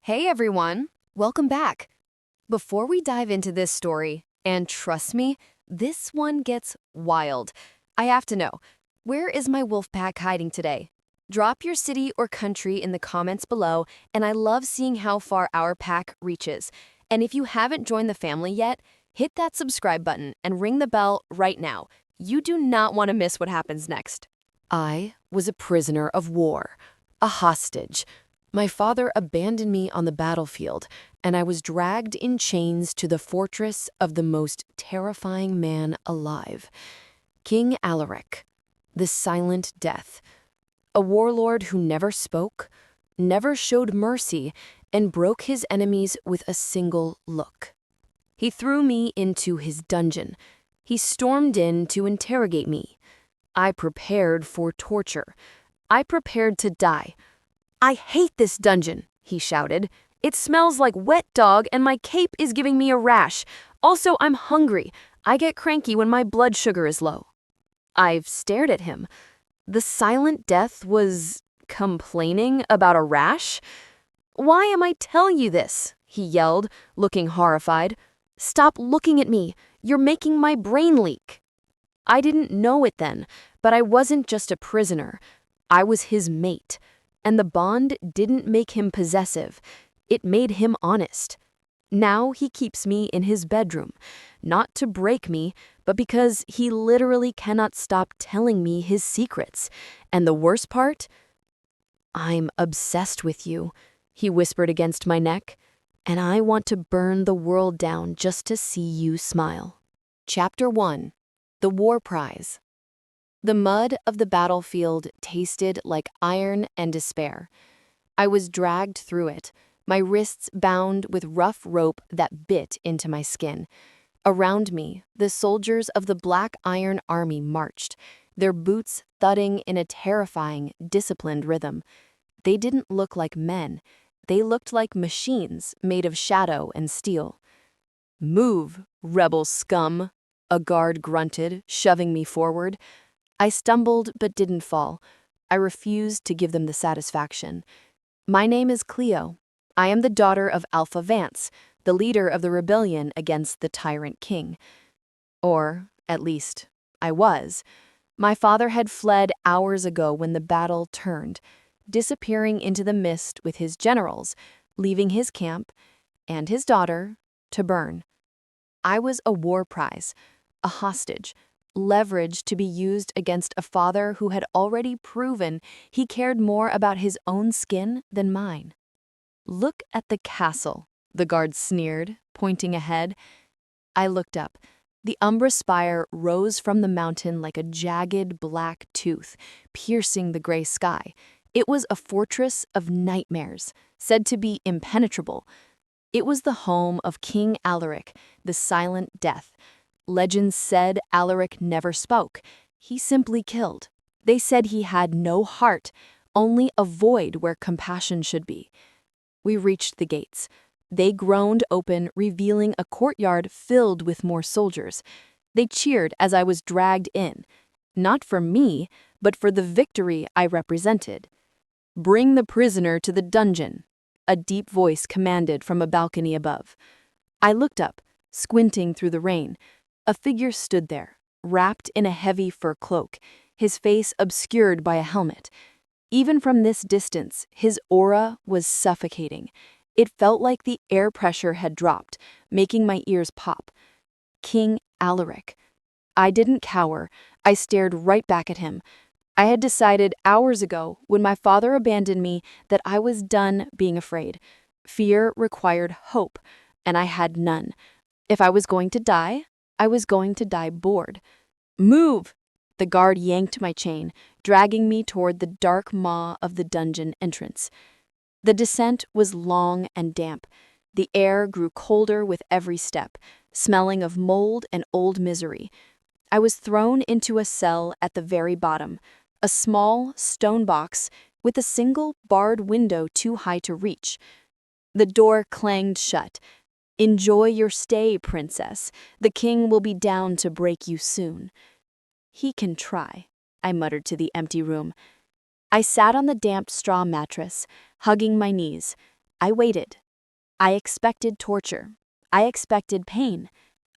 Hey everyone, welcome back. Before we dive into this story, and trust me, this one gets wild, I have to know, where is my wolf pack hiding today? Drop your city or country in the comments below, and I love seeing how far our pack reaches. And if you haven't joined the family yet, hit that subscribe button and ring the bell right now. You do not want to miss what happens next. I was a prisoner of war, a hostage. My father abandoned me on the battlefield, and I was dragged in chains to the fortress of the most terrifying man alive, King Alaric, the Silent Death, a warlord who never spoke, never showed mercy, and broke his enemies with a single look. He threw me into his dungeon. He stormed in to interrogate me. I prepared for torture. I prepared to die. "I hate this dungeon," he shouted. "It smells like wet dog and my cape is giving me a rash. Also, I'm hungry. I get cranky when my blood sugar is low." I've stared at him. The Silent Death was complaining about a rash? "Why am I telling you this?" he yelled, looking horrified. "Stop looking at me. You're making my brain leak." I didn't know it then, but I wasn't just a prisoner. I was his mate. And the bond didn't make him possessive. It made him honest. Now he keeps me in his bedroom, not to break me, but because he literally cannot stop telling me his secrets. And the worst part? "I'm obsessed with you," he whispered against my neck, "and I want to burn the world down just to see you smile." Chapter 1. The War Prize. The mud of the battlefield tasted like iron and despair. I was dragged through it, my wrists bound with rough rope that bit into my skin. Around me, the soldiers of the Black Iron Army marched, their boots thudding in a terrifying, disciplined rhythm. They didn't look like men. They looked like machines made of shadow and steel. "Move, rebel scum," a guard grunted, shoving me forward. I stumbled but didn't fall. I refused to give them the satisfaction. "My name is Cleo. I am the daughter of Alpha Vance, the leader of the rebellion against the tyrant king." Or, at least, I was. My father had fled hours ago when the battle turned, disappearing into the mist with his generals, leaving his camp and his daughter to burn. I was a war prize, a hostage, leverage to be used against a father who had already proven he cared more about his own skin than mine. "Look at the castle," the guard sneered, pointing ahead. I looked up. The Umbra spire rose from the mountain like a jagged black tooth, piercing the gray sky. It was a fortress of nightmares, said to be impenetrable. It was the home of King Alaric, the Silent Death. Legends said Alaric never spoke. He simply killed. They said he had no heart, only a void where compassion should be. We reached the gates. They groaned open, revealing a courtyard filled with more soldiers. They cheered as I was dragged in, not for me, but for the victory I represented. "Bring the prisoner to the dungeon," a deep voice commanded from a balcony above. I looked up, squinting through the rain. A figure stood there, wrapped in a heavy fur cloak, his face obscured by a helmet. Even from this distance, his aura was suffocating. It felt like the air pressure had dropped, making my ears pop. King Alaric. I didn't cower. I stared right back at him. I had decided hours ago, when my father abandoned me, that I was done being afraid. Fear required hope, and I had none. If I was going to die, I was going to die bored. "Move!" The guard yanked my chain, dragging me toward the dark maw of the dungeon entrance. The descent was long and damp. The air grew colder with every step, smelling of mold and old misery. I was thrown into a cell at the very bottom, a small stone box with a single barred window too high to reach. The door clanged shut. "Enjoy your stay, princess. The king will be down to break you soon." "He can try," I muttered to the empty room. I sat on the damp straw mattress, hugging my knees. I waited. I expected torture. I expected pain.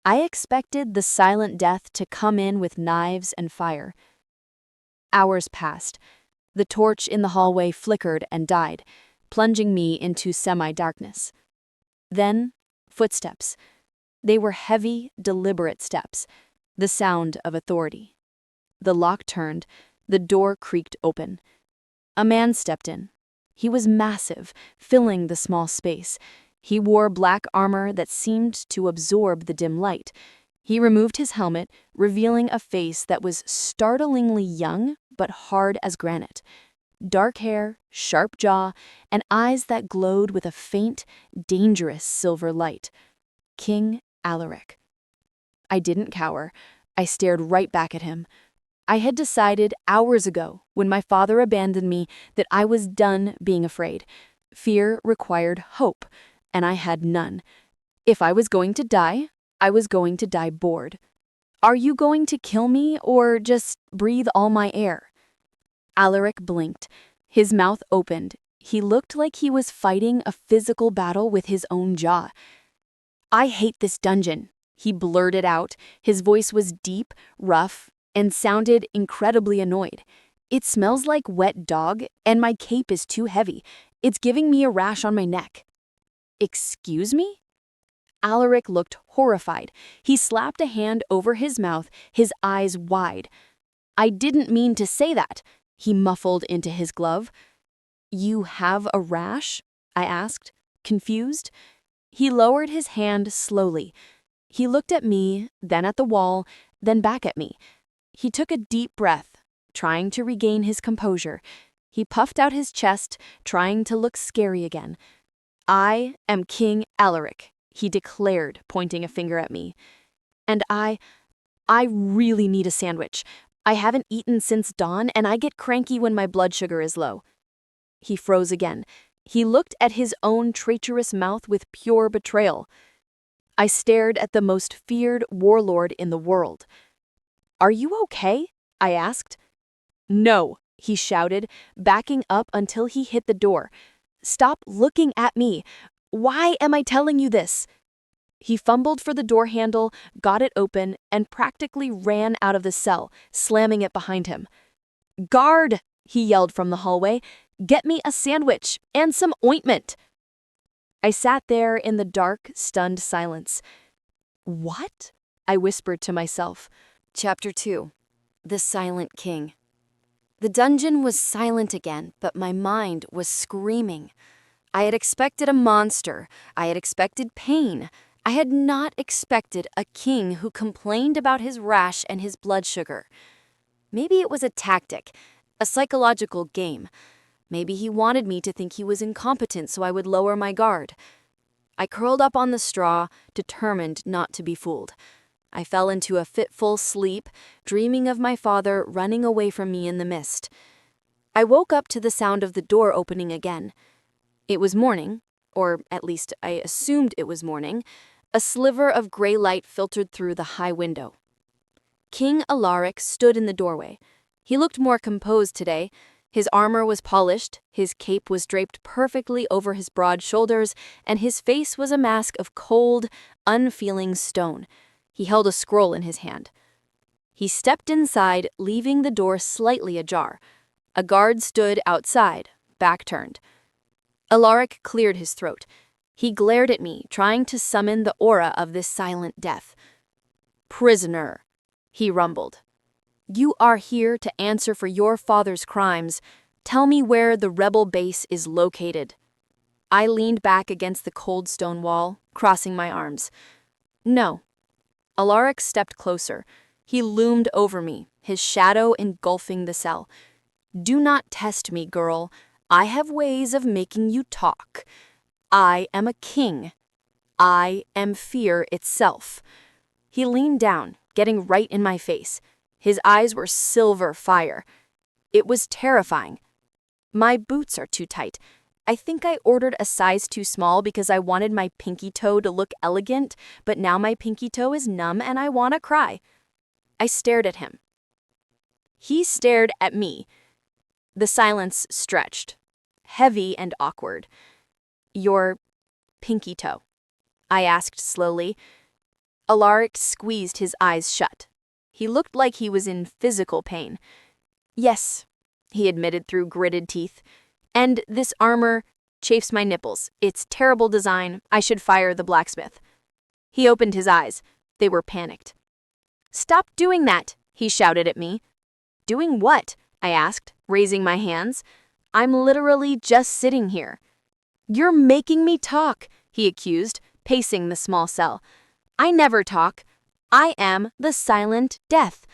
I expected the silent death to come in with knives and fire. Hours passed. The torch in the hallway flickered and died, plunging me into semi-darkness. Then, footsteps. They were heavy, deliberate steps, the sound of authority. The lock turned, the door creaked open. A man stepped in. He was massive, filling the small space. He wore black armor that seemed to absorb the dim light. He removed his helmet, revealing a face that was startlingly young but hard as granite. Dark hair, sharp jaw, and eyes that glowed with a faint, dangerous silver light. King Alaric. I didn't cower. I stared right back at him. I had decided hours ago, when my father abandoned me, that I was done being afraid. Fear required hope, and I had none. If I was going to die, I was going to die bored. Are you going to kill me or just breathe all my air? Alaric blinked. His mouth opened. He looked like he was fighting a physical battle with his own jaw. I hate this dungeon, he blurted out. His voice was deep, rough, and sounded incredibly annoyed. It smells like wet dog, and my cape is too heavy. It's giving me a rash on my neck. Excuse me? Alaric looked horrified. He slapped a hand over his mouth, his eyes wide. I didn't mean to say that, he muffled into his glove. You have a rash? I asked, confused. He lowered his hand slowly. He looked at me, then at the wall, then back at me. He took a deep breath, trying to regain his composure. He puffed out his chest, trying to look scary again. I am King Alaric, he declared, pointing a finger at me. And I really need a sandwich. I haven't eaten since dawn, and I get cranky when my blood sugar is low. He froze again. He looked at his own treacherous mouth with pure betrayal. I stared at the most feared warlord in the world. Are you okay? I asked. No, he shouted, backing up until he hit the door. Stop looking at me. Why am I telling you this? He fumbled for the door handle, got it open, and practically ran out of the cell, slamming it behind him. Guard, he yelled from the hallway. Get me a sandwich and some ointment. I sat there in the dark, stunned silence. What? I whispered to myself. Chapter 2. The Silent King. The dungeon was silent again, but my mind was screaming. I had expected a monster. I had expected pain. I had not expected a king who complained about his rash and his blood sugar. Maybe it was a tactic, a psychological game. Maybe he wanted me to think he was incompetent so I would lower my guard. I curled up on the straw, determined not to be fooled. I fell into a fitful sleep, dreaming of my father running away from me in the mist. I woke up to the sound of the door opening again. It was morning, or at least I assumed it was morning. A sliver of gray light filtered through the high window. King Alaric stood in the doorway. He looked more composed today. His armor was polished, his cape was draped perfectly over his broad shoulders, and his face was a mask of cold, unfeeling stone. He held a scroll in his hand. He stepped inside, leaving the door slightly ajar. A guard stood outside, back turned. Alaric cleared his throat. He glared at me, trying to summon the aura of this silent death. Prisoner, he rumbled. You are here to answer for your father's crimes. Tell me where the rebel base is located. I leaned back against the cold stone wall, crossing my arms. No. Alaric stepped closer. He loomed over me, his shadow engulfing the cell. Do not test me, girl. I have ways of making you talk. I am a king. I am fear itself. He leaned down, getting right in my face. His eyes were silver fire. It was terrifying. My boots are too tight. I think I ordered a size too small because I wanted my pinky toe to look elegant, but now my pinky toe is numb and I want to cry. I stared at him. He stared at me. The silence stretched, heavy and awkward. Your pinky toe, I asked slowly. Alaric squeezed his eyes shut. He looked like he was in physical pain. Yes, he admitted through gritted teeth. And this armor chafes my nipples. It's terrible design. I should fire the blacksmith. He opened his eyes. They were panicked. Stop doing that, he shouted at me. Doing what? I asked, raising my hands. I'm literally just sitting here. You're making me talk, he accused, pacing the small cell. I never talk. I am the silent death.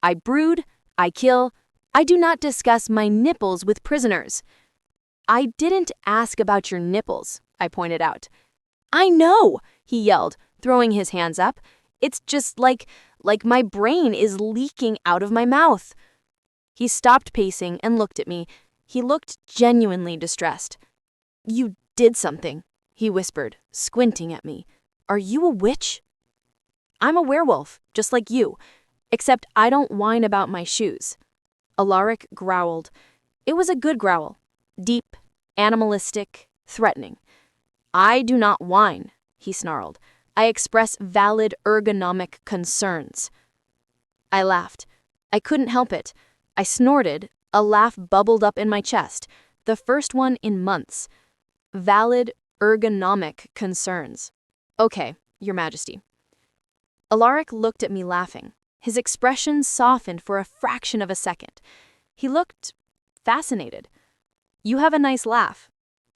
I brood, I kill. I do not discuss my nipples with prisoners. I didn't ask about your nipples, I pointed out. I know, he yelled, throwing his hands up. It's just like my brain is leaking out of my mouth. He stopped pacing and looked at me. He looked genuinely distressed. You did something, he whispered, squinting at me. Are you a witch? I'm a werewolf, just like you, except I don't whine about my shoes. Alaric growled. It was a good growl. Deep, animalistic, threatening. I do not whine, he snarled. I express valid ergonomic concerns. I laughed. I couldn't help it. I snorted. A laugh bubbled up in my chest, the first one in months. Valid ergonomic concerns. Okay, Your Majesty. Alaric looked at me laughing. His expression softened for a fraction of a second. He looked fascinated. You have a nice laugh,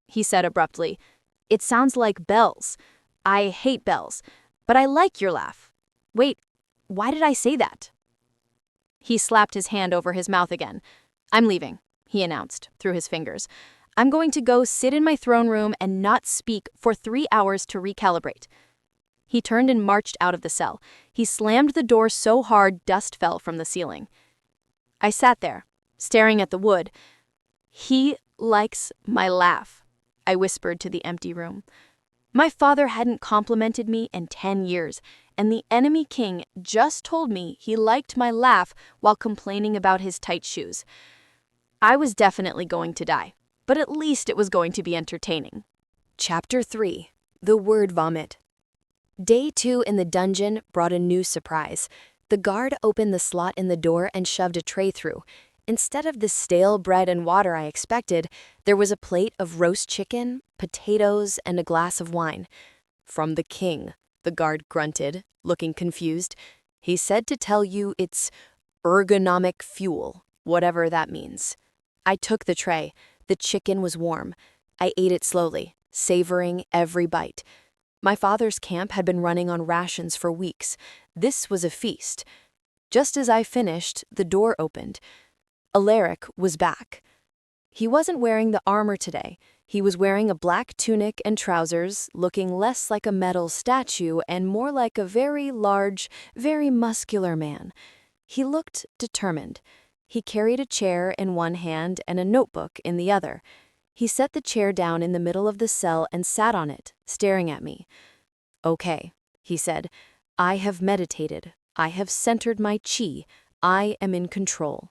he said abruptly. It sounds like bells. I hate bells, but I like your laugh. Wait, why did I say that? He slapped his hand over his mouth again. I'm leaving, he announced through his fingers. I'm going to go sit in my throne room and not speak for 3 hours to recalibrate. He turned and marched out of the cell. He slammed the door so hard dust fell from the ceiling. I sat there, staring at the wood. He likes my laugh, I whispered to the empty room. My father hadn't complimented me in 10 years, and the enemy king just told me he liked my laugh while complaining about his tight shoes. I was definitely going to die, but at least it was going to be entertaining. Chapter 3. The Word Vomit. Day 2 in the dungeon brought a new surprise. The guard opened the slot in the door and shoved a tray through. Instead of the stale bread and water I expected, there was a plate of roast chicken, potatoes, and a glass of wine. From the king, the guard grunted, looking confused. He said to tell you it's ergonomic fuel, whatever that means. I took the tray. The chicken was warm. I ate it slowly, savoring every bite. My father's camp had been running on rations for weeks. This was a feast. Just as I finished, the door opened. Alaric was back. He wasn't wearing the armor today. He was wearing a black tunic and trousers, looking less like a metal statue and more like a very large, very muscular man. He looked determined. He carried a chair in one hand and a notebook in the other. He set the chair down in the middle of the cell and sat on it, staring at me. Okay, he said. I have meditated. I have centered my chi. I am in control.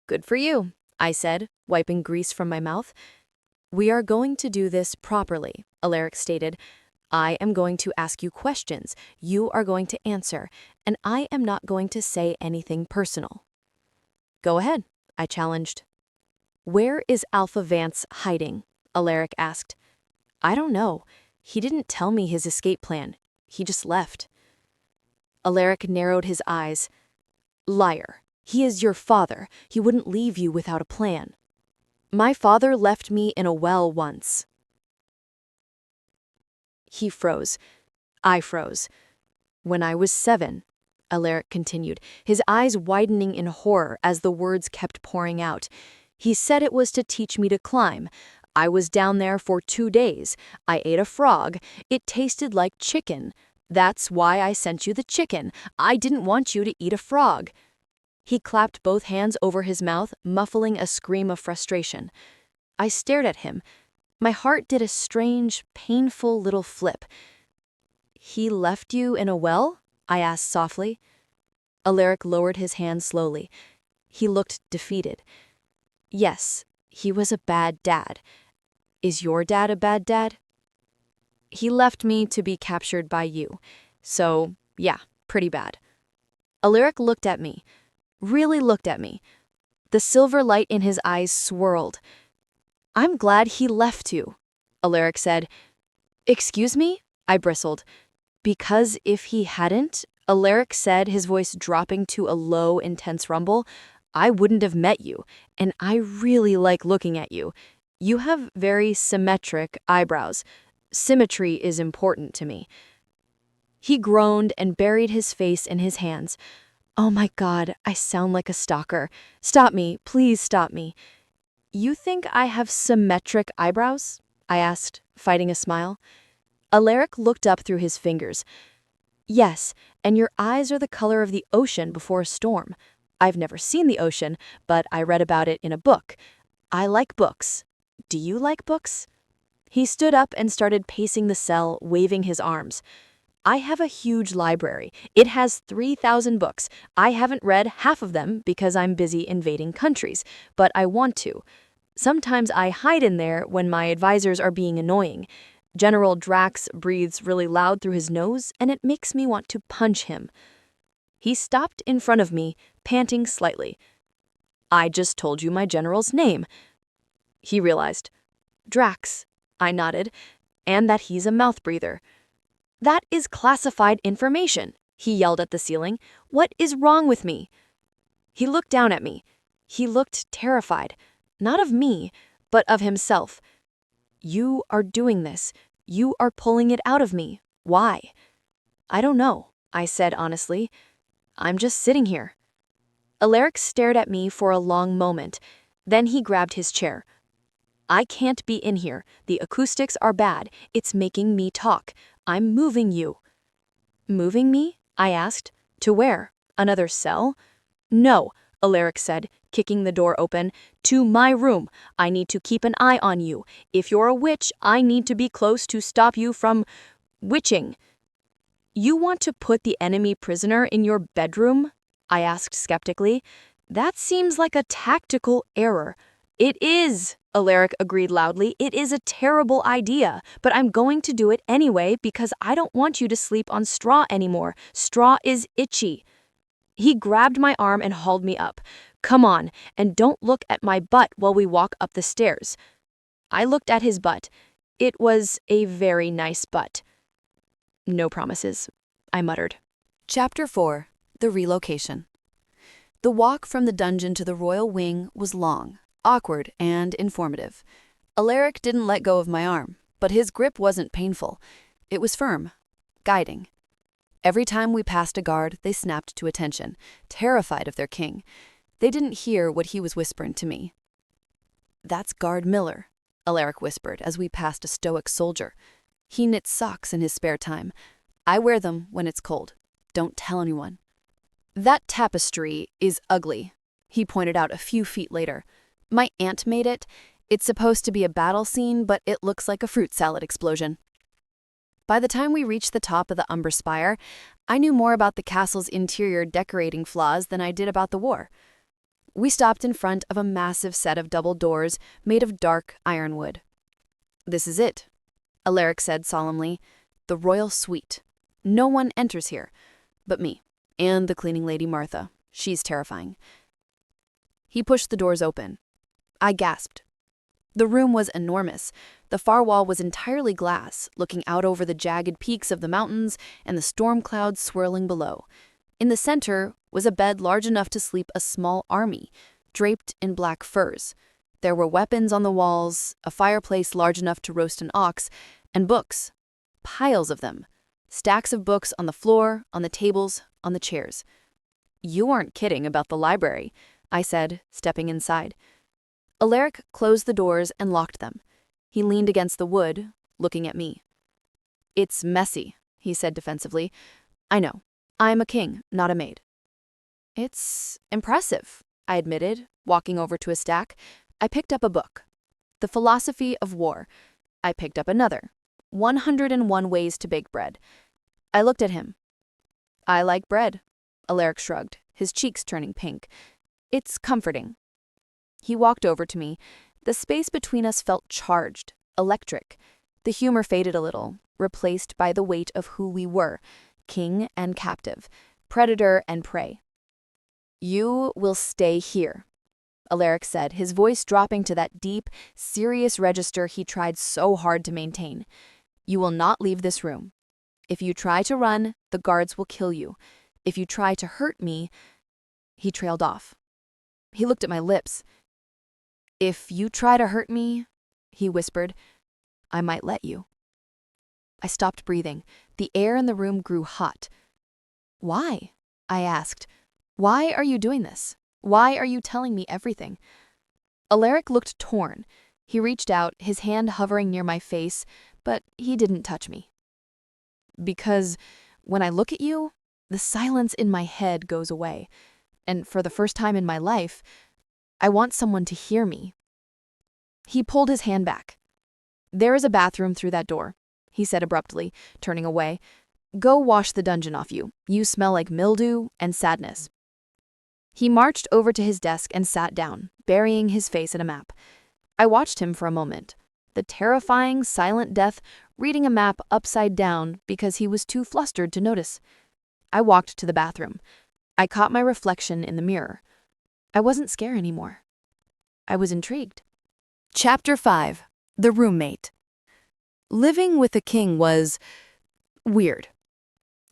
Good for you, I said, wiping grease from my mouth. We are going to do this properly, Alaric stated. I am going to ask you questions. You are going to answer, and I am not going to say anything personal. Go ahead, I challenged. Where is Alpha Vance hiding? Alaric asked. I don't know. He didn't tell me his escape plan. He just left. Alaric narrowed his eyes. Liar. He is your father. He wouldn't leave you without a plan. My father left me in a well once. He froze. I froze. When I was 7, Alaric continued, his eyes widening in horror as the words kept pouring out. He said it was to teach me to climb. I was down there for 2 days. I ate a frog. It tasted like chicken. That's why I sent you the chicken. I didn't want you to eat a frog. He clapped both hands over his mouth, muffling a scream of frustration. I stared at him. My heart did a strange, painful little flip. He left you in a well? I asked softly. Alaric lowered his hand slowly. He looked defeated. Yes, he was a bad dad. Is your dad a bad dad? He left me to be captured by you. So, yeah, pretty bad. Alaric looked at me. Really looked at me. The silver light in his eyes swirled. I'm glad he left you, Alaric said. Excuse me? I bristled. Because if he hadn't, Alaric said, his voice dropping to a low, intense rumble, I wouldn't have met you, and I really like looking at you. You have very symmetric eyebrows. Symmetry is important to me. He groaned and buried his face in his hands. Oh my God, I sound like a stalker. Stop me, please stop me. You think I have symmetric eyebrows? I asked, fighting a smile. Alaric looked up through his fingers. Yes, and your eyes are the color of the ocean before a storm. I've never seen the ocean, but I read about it in a book. I like books. Do you like books? He stood up and started pacing the cell, waving his arms. I have a huge library. It has 3,000 books. I haven't read half of them because I'm busy invading countries, but I want to. Sometimes I hide in there when my advisors are being annoying. General Drax breathes really loud through his nose, and it makes me want to punch him. He stopped in front of me, panting slightly. I just told you my general's name. He realized. Drax, I nodded, and that he's a mouth breather. That is classified information, he yelled at the ceiling. What is wrong with me? He looked down at me. He looked terrified, not of me, but of himself. You are doing this. You are pulling it out of me. Why? I don't know, I said honestly. I'm just sitting here. Alaric stared at me for a long moment. Then he grabbed his chair. I can't be in here. The acoustics are bad. It's making me talk. I'm moving you. Moving me? I asked. To where? Another cell? No, Alaric said, kicking the door open. To my room. I need to keep an eye on you. If you're a witch, I need to be close to stop you from witching. You want to put the enemy prisoner in your bedroom? I asked skeptically. That seems like a tactical error. It is, Alaric agreed loudly. It is a terrible idea, but I'm going to do it anyway because I don't want you to sleep on straw anymore. Straw is itchy. He grabbed my arm and hauled me up. Come on, and don't look at my butt while we walk up the stairs. I looked at his butt. It was a very nice butt. No promises, I muttered. Chapter 4. The Relocation. The walk from the dungeon to the royal wing was long, awkward, and informative. Alaric didn't let go of my arm, but his grip wasn't painful. It was firm, guiding. Every time we passed a guard, they snapped to attention, terrified of their king. They didn't hear what he was whispering to me. That's Guard Miller, Alaric whispered as we passed a stoic soldier. He knits socks in his spare time. I wear them when it's cold. Don't tell anyone. That tapestry is ugly, he pointed out a few feet later. My aunt made it. It's supposed to be a battle scene, but it looks like a fruit salad explosion. By the time we reached the top of the Umber Spire, I knew more about the castle's interior decorating flaws than I did about the war. We stopped in front of a massive set of double doors made of dark ironwood. This is it, Alaric said solemnly. The royal suite. No one enters here, but me, and the cleaning lady Martha. She's terrifying. He pushed the doors open. I gasped. The room was enormous. The far wall was entirely glass, looking out over the jagged peaks of the mountains and the storm clouds swirling below. In the center was a bed large enough to sleep a small army, draped in black furs. There were weapons on the walls, a fireplace large enough to roast an ox, and books. Piles of them. Stacks of books on the floor, on the tables, on the chairs. You aren't kidding about the library, I said, stepping inside. Alaric closed the doors and locked them. He leaned against the wood, looking at me. It's messy, he said defensively. I know. I'm a king, not a maid. It's impressive, I admitted, walking over to a stack. I picked up a book. The Philosophy of War. I picked up another. 101 Ways to Bake Bread. I looked at him. I like bread, Alaric shrugged, his cheeks turning pink. It's comforting. He walked over to me. The space between us felt charged, electric. The humor faded a little, replaced by the weight of who we were, king and captive, predator and prey. "You will stay here," Alaric said, his voice dropping to that deep, serious register he tried so hard to maintain. "You will not leave this room. If you try to run, the guards will kill you. If you try to hurt me—" He trailed off. He looked at my lips. "If you try to hurt me," he whispered, "I might let you." I stopped breathing. The air in the room grew hot. "Why?" I asked. "Why are you doing this? Why are you telling me everything?" Alaric looked torn. He reached out, his hand hovering near my face, but he didn't touch me. "Because when I look at you, the silence in my head goes away. And for the first time in my life, I want someone to hear me." He pulled his hand back. "There is a bathroom through that door," he said abruptly, turning away. "Go wash the dungeon off you. You smell like mildew and sadness." He marched over to his desk and sat down, burying his face in a map. I watched him for a moment, the terrifying, silent death reading a map upside down because he was too flustered to notice. I walked to the bathroom. I caught my reflection in the mirror. I wasn't scared anymore. I was intrigued. Chapter 5. The Roommate. Living with a king was weird.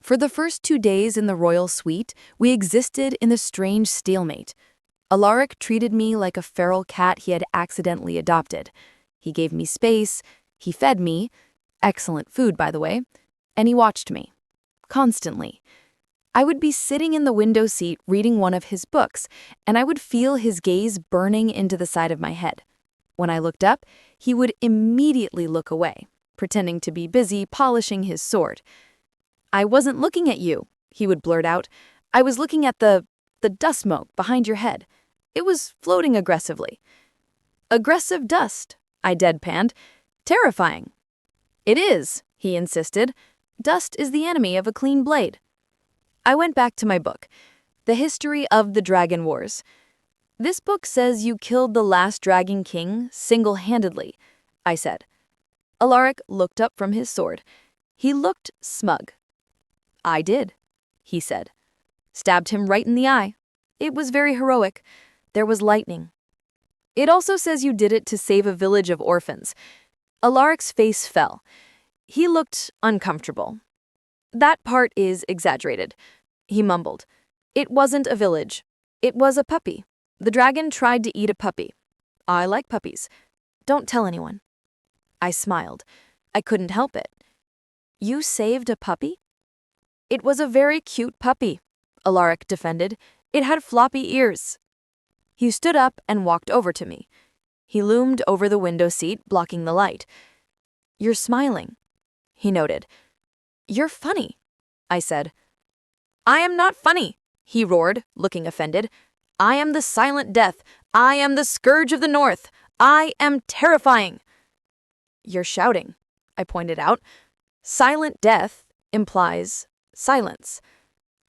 For the first 2 days in the royal suite, we existed in a strange stalemate. Alaric treated me like a feral cat he had accidentally adopted. He gave me space, he fed me, excellent food by the way, and he watched me. Constantly. I would be sitting in the window seat reading one of his books, and I would feel his gaze burning into the side of my head. When I looked up, he would immediately look away, pretending to be busy polishing his sword. "I wasn't looking at you," he would blurt out. "I was looking at the dust smoke behind your head. It was floating aggressively." "Aggressive dust," I deadpanned. "Terrifying." "It is," he insisted. "Dust is the enemy of a clean blade." I went back to my book, The History of the Dragon Wars. "This book says you killed the last dragon king single-handedly," I said. Alaric looked up from his sword. He looked smug. "I did," he said. "Stabbed him right in the eye. It was very heroic. There was lightning." "It also says you did it to save a village of orphans." Alaric's face fell. He looked uncomfortable. "That part is exaggerated," he mumbled. "It wasn't a village. It was a puppy. The dragon tried to eat a puppy. I like puppies. Don't tell anyone." I smiled. I couldn't help it. "You saved a puppy?" "It was a very cute puppy," Alaric defended. "It had floppy ears." He stood up and walked over to me. He loomed over the window seat, blocking the light. "You're smiling," he noted. "You're funny," I said. "I am not funny," he roared, looking offended. "I am the silent death. I am the scourge of the north. I am terrifying." "You're shouting," I pointed out. "Silent death implies silence."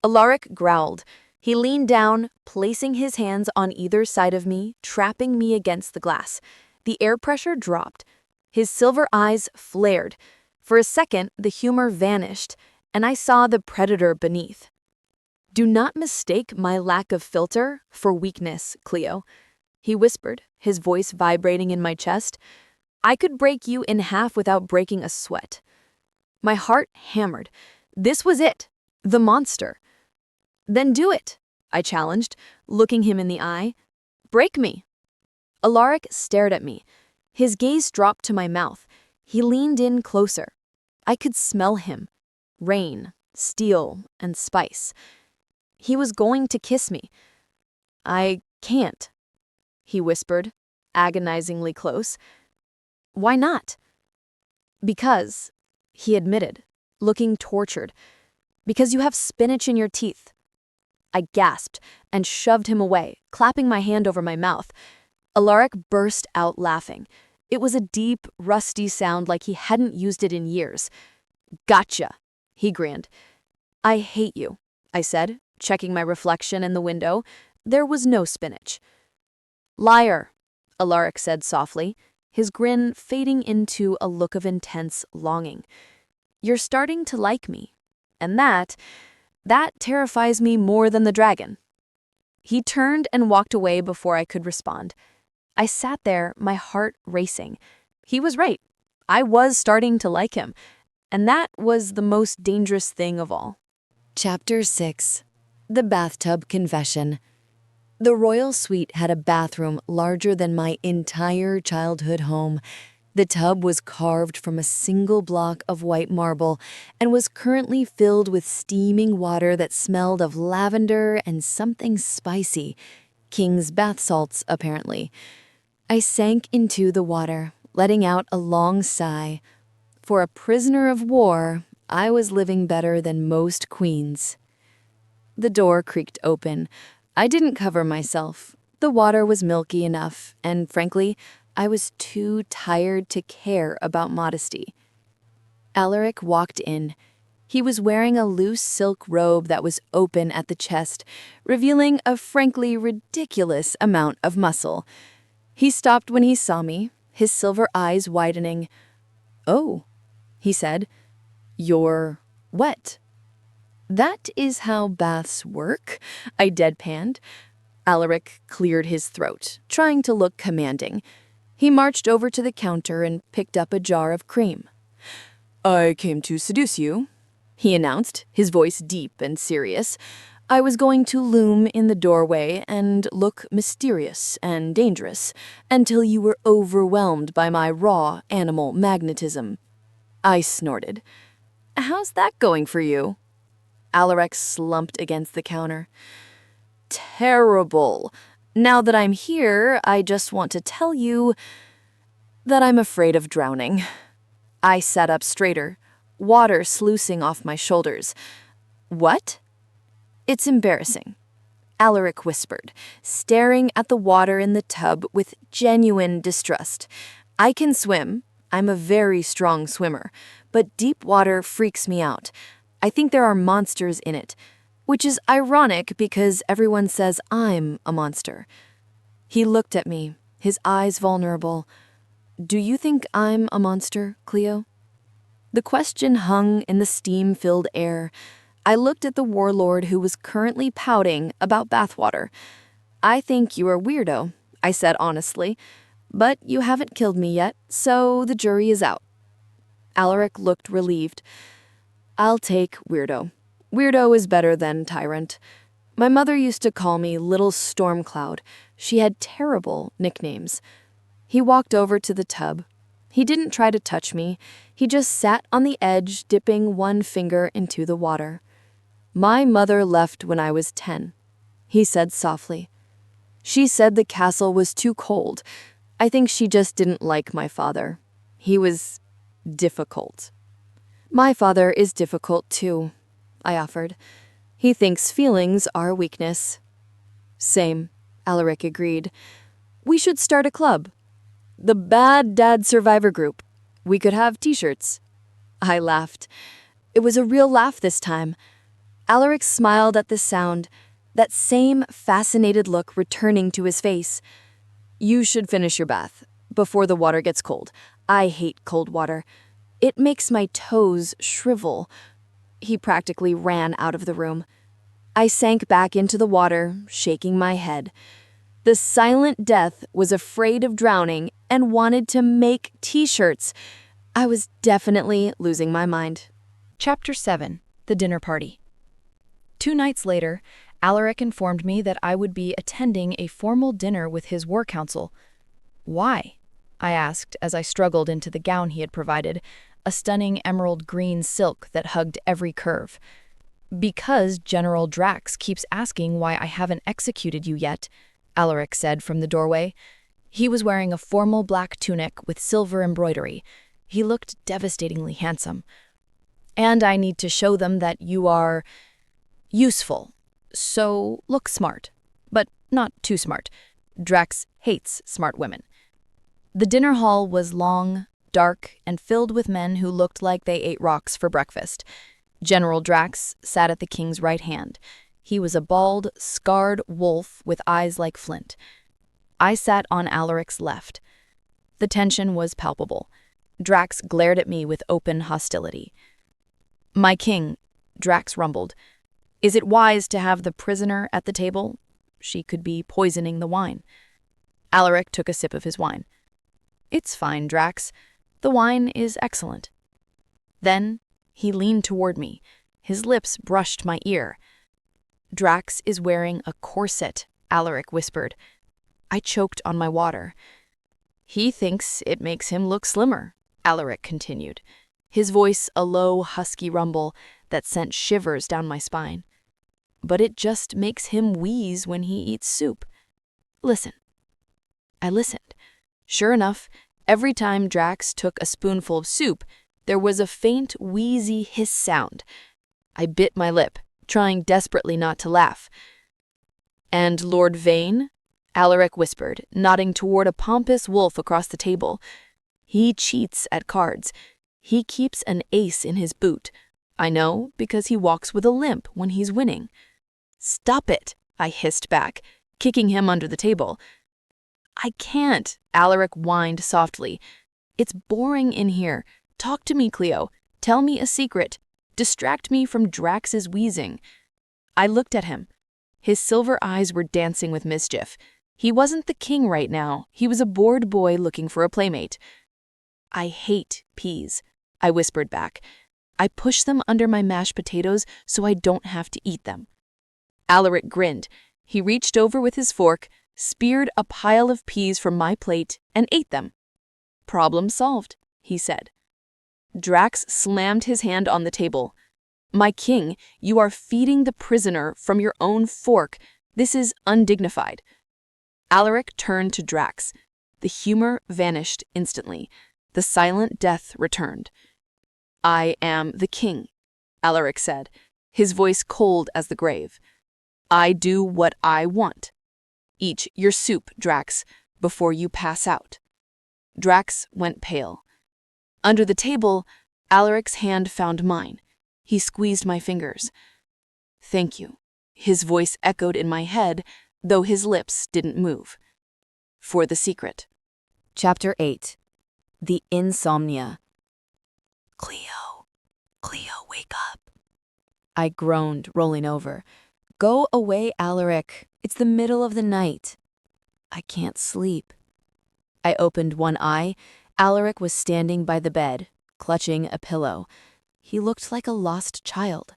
Alaric growled. He leaned down, placing his hands on either side of me, trapping me against the glass. The air pressure dropped. His silver eyes flared. For a second, the humor vanished, and I saw the predator beneath. "Do not mistake my lack of filter for weakness, Cleo," he whispered, his voice vibrating in my chest. "I could break you in half without breaking a sweat." My heart hammered. This was it, the monster. "Then do it," I challenged, looking him in the eye. "Break me." Alaric stared at me. His gaze dropped to my mouth. He leaned in closer. I could smell him. Rain, steel, and spice. He was going to kiss me. "I can't," he whispered, agonizingly close. "Why not?" "Because," he admitted, looking tortured. "Because you have spinach in your teeth." I gasped and shoved him away, clapping my hand over my mouth. Alaric burst out laughing. It was a deep, rusty sound like he hadn't used it in years. "Gotcha," he grinned. "I hate you," I said, checking my reflection in the window. There was no spinach. "Liar," Alaric said softly. his grin fading into a look of intense longing. "You're starting to like me, and that terrifies me more than the dragon." He turned and walked away before I could respond. I sat there, my heart racing. He was right. I was starting to like him, and that was the most dangerous thing of all. Chapter 6. The Bathtub Confession. The royal suite had a bathroom larger than my entire childhood home. The tub was carved from a single block of white marble and was currently filled with steaming water that smelled of lavender and something spicy. King's bath salts, apparently. I sank into the water, letting out a long sigh. For a prisoner of war, I was living better than most queens. The door creaked open. I didn't cover myself. The water was milky enough, and frankly, I was too tired to care about modesty. Alaric walked in. He was wearing a loose silk robe that was open at the chest, revealing a frankly ridiculous amount of muscle. He stopped when he saw me, his silver eyes widening. "Oh," he said, "you're wet." "That is how baths work," I deadpanned. Alaric cleared his throat, trying to look commanding. He marched over to the counter and picked up a jar of cream. "I came to seduce you," he announced, his voice deep and serious. "I was going to loom in the doorway and look mysterious and dangerous until you were overwhelmed by my raw animal magnetism." I snorted. "How's that going for you?" Alaric slumped against the counter. "Terrible. Now that I'm here, I just want to tell you that I'm afraid of drowning." I sat up straighter, water sluicing off my shoulders. "What?" "It's embarrassing," Alaric whispered, staring at the water in the tub with genuine distrust. "I can swim. I'm a very strong swimmer, but deep water freaks me out. I think there are monsters in it, which is ironic because everyone says I'm a monster." He looked at me, his eyes vulnerable. "Do you think I'm a monster, Cleo?" The question hung in the steam-filled air. I looked at the warlord who was currently pouting about bathwater. "I think you're a weirdo," I said honestly, "but you haven't killed me yet, so the jury is out." Alaric looked relieved. "I'll take weirdo. Weirdo is better than tyrant. My mother used to call me Little Storm Cloud. She had terrible nicknames." He walked over to the tub. He didn't try to touch me. He just sat on the edge, dipping one finger into the water. "My mother left when I was 10, he said softly. "She said the castle was too cold. I think she just didn't like my father. He was difficult." "My father is difficult too," I offered. "He thinks feelings are a weakness." "Same," Alaric agreed. "We should start a club. The Bad Dad Survivor Group. We could have t-shirts." I laughed. It was a real laugh this time. Alaric smiled at the sound, that same fascinated look returning to his face. "You should finish your bath before the water gets cold. I hate cold water. It makes my toes shrivel." He practically ran out of the room. I sank back into the water, shaking my head. The silent death was afraid of drowning and wanted to make t-shirts. I was definitely losing my mind. Chapter 7. The Dinner Party. 2 nights later, Alaric informed me that I would be attending a formal dinner with his war council. "Why?" I asked as I struggled into the gown he had provided, a stunning emerald green silk that hugged every curve. "Because General Drax keeps asking why I haven't executed you yet," Alaric said from the doorway. He was wearing a formal black tunic with silver embroidery. He looked devastatingly handsome. "And I need to show them that you are useful. So look smart, but not too smart. Drax hates smart women." The dinner hall was long, dark, and filled with men who looked like they ate rocks for breakfast. General Drax sat at the king's right hand. He was a bald, scarred wolf with eyes like flint. I sat on Alaric's left. The tension was palpable. Drax glared at me with open hostility. "My king," Drax rumbled, "is it wise to have the prisoner at the table? She could be poisoning the wine." Alaric took a sip of his wine. "It's fine, Drax. The wine is excellent." Then he leaned toward me. His lips brushed my ear. "Drax is wearing a corset," Alaric whispered. I choked on my water. "He thinks it makes him look slimmer," Alaric continued, his voice a low, husky rumble that sent shivers down my spine. "But it just makes him wheeze when he eats soup. Listen." I listened. Sure enough, every time Drax took a spoonful of soup, there was a faint, wheezy hiss sound. I bit my lip, trying desperately not to laugh. "And Lord Vane?" Alaric whispered, nodding toward a pompous wolf across the table. "He cheats at cards. He keeps an ace in his boot. I know, because he walks with a limp when he's winning." "Stop it," I hissed back, kicking him under the table. "I can't," Alaric whined softly. "It's boring in here. Talk to me, Cleo. Tell me a secret. Distract me from Drax's wheezing." I looked at him. His silver eyes were dancing with mischief. He wasn't the king right now. He was a bored boy looking for a playmate. "I hate peas," I whispered back. "I push them under my mashed potatoes so I don't have to eat them." Alaric grinned. He reached over with his fork, speared a pile of peas from my plate, and ate them. "Problem solved," he said. Drax slammed his hand on the table. "My king, you are feeding the prisoner from your own fork. This is undignified." Alaric turned to Drax. The humor vanished instantly. The silent death returned. "I am the king," Alaric said, his voice cold as the grave. "I do what I want. Eat your soup, Drax, before you pass out." Drax went pale. Under the table, Alaric's hand found mine. He squeezed my fingers. "Thank you," his voice echoed in my head, though his lips didn't move. "For the secret." Chapter 8. The Insomnia. Cleo, wake up." I groaned, rolling over. "Go away, Alaric. It's the middle of the night." "I can't sleep." I opened one eye. Alaric was standing by the bed, clutching a pillow. He looked like a lost child.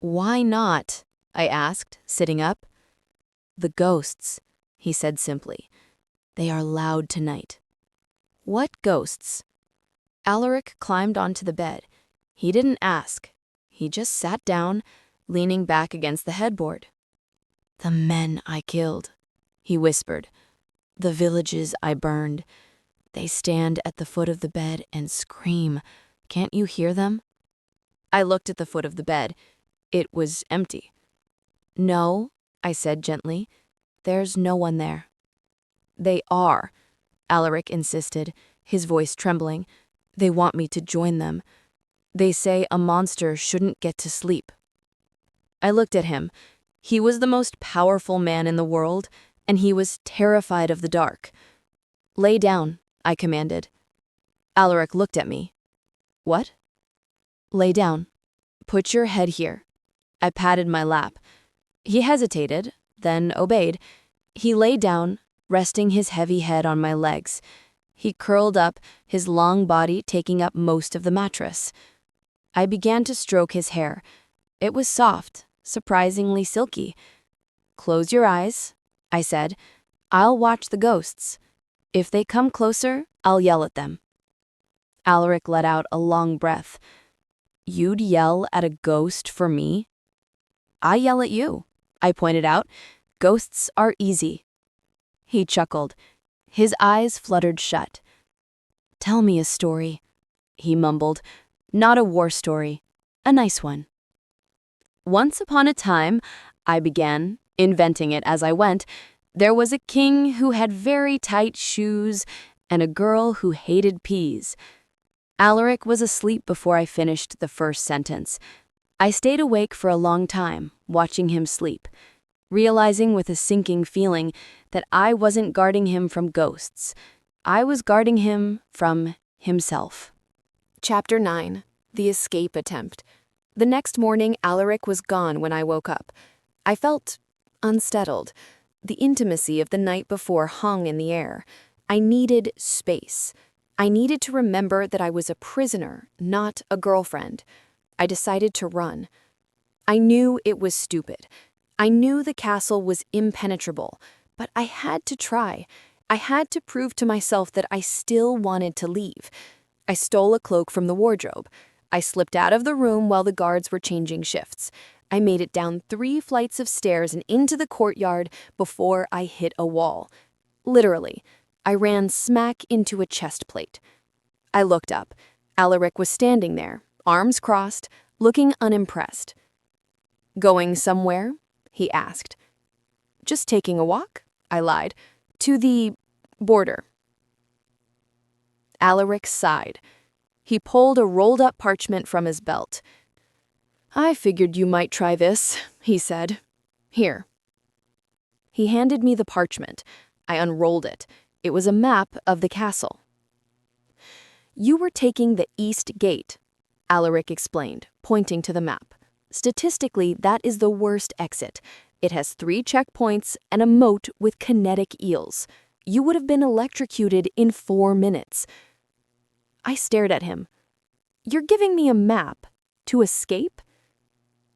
"Why not?" I asked, sitting up. "The ghosts," he said simply. "They are loud tonight." "What ghosts?" Alaric climbed onto the bed. He didn't ask. He just sat down, leaning back against the headboard. "The men I killed," he whispered. "The villages I burned. They stand at the foot of the bed and scream. Can't you hear them?" I looked at the foot of the bed. It was empty. "No," I said gently. "There's no one there." "They are," Alaric insisted, his voice trembling. "They want me to join them. They say a monster shouldn't get to sleep." I looked at him. He was the most powerful man in the world, and he was terrified of the dark. "Lay down," I commanded. Alaric looked at me. "What?" "Lay down. Put your head here." I patted my lap. He hesitated, then obeyed. He lay down, resting his heavy head on my legs. He curled up, his long body taking up most of the mattress. I began to stroke his hair. It was soft, surprisingly silky. "Close your eyes," I said. "I'll watch the ghosts. If they come closer, I'll yell at them." Alaric let out a long breath. "You'd yell at a ghost for me?" "I yell at you," I pointed out. "Ghosts are easy." He chuckled. His eyes fluttered shut. "Tell me a story," he mumbled. "Not a war story. A nice one." "Once upon a time," I began, inventing it as I went, "there was a king who had very tight shoes and a girl who hated peas." Alaric was asleep before I finished the first sentence. I stayed awake for a long time, watching him sleep, realizing with a sinking feeling that I wasn't guarding him from ghosts. I was guarding him from himself. Chapter 9. The Escape Attempt. The next morning, Alaric was gone when I woke up. I felt unsettled. The intimacy of the night before hung in the air. I needed space. I needed to remember that I was a prisoner, not a girlfriend. I decided to run. I knew it was stupid. I knew the castle was impenetrable, but I had to try. I had to prove to myself that I still wanted to leave. I stole a cloak from the wardrobe. I slipped out of the room while the guards were changing shifts. I made it down 3 flights of stairs and into the courtyard before I hit a wall. Literally, I ran smack into a chest plate. I looked up. Alaric was standing there, arms crossed, looking unimpressed. "Going somewhere?" he asked. "Just taking a walk," I lied. "To the border." Alaric sighed. He pulled a rolled-up parchment from his belt. "I figured you might try this," he said. "Here." He handed me the parchment. I unrolled it. It was a map of the castle. "You were taking the east gate," Alaric explained, pointing to the map. "Statistically, that is the worst exit. It has 3 checkpoints and a moat with kinetic eels. You would have been electrocuted in 4 minutes." I stared at him. "You're giving me a map to escape?"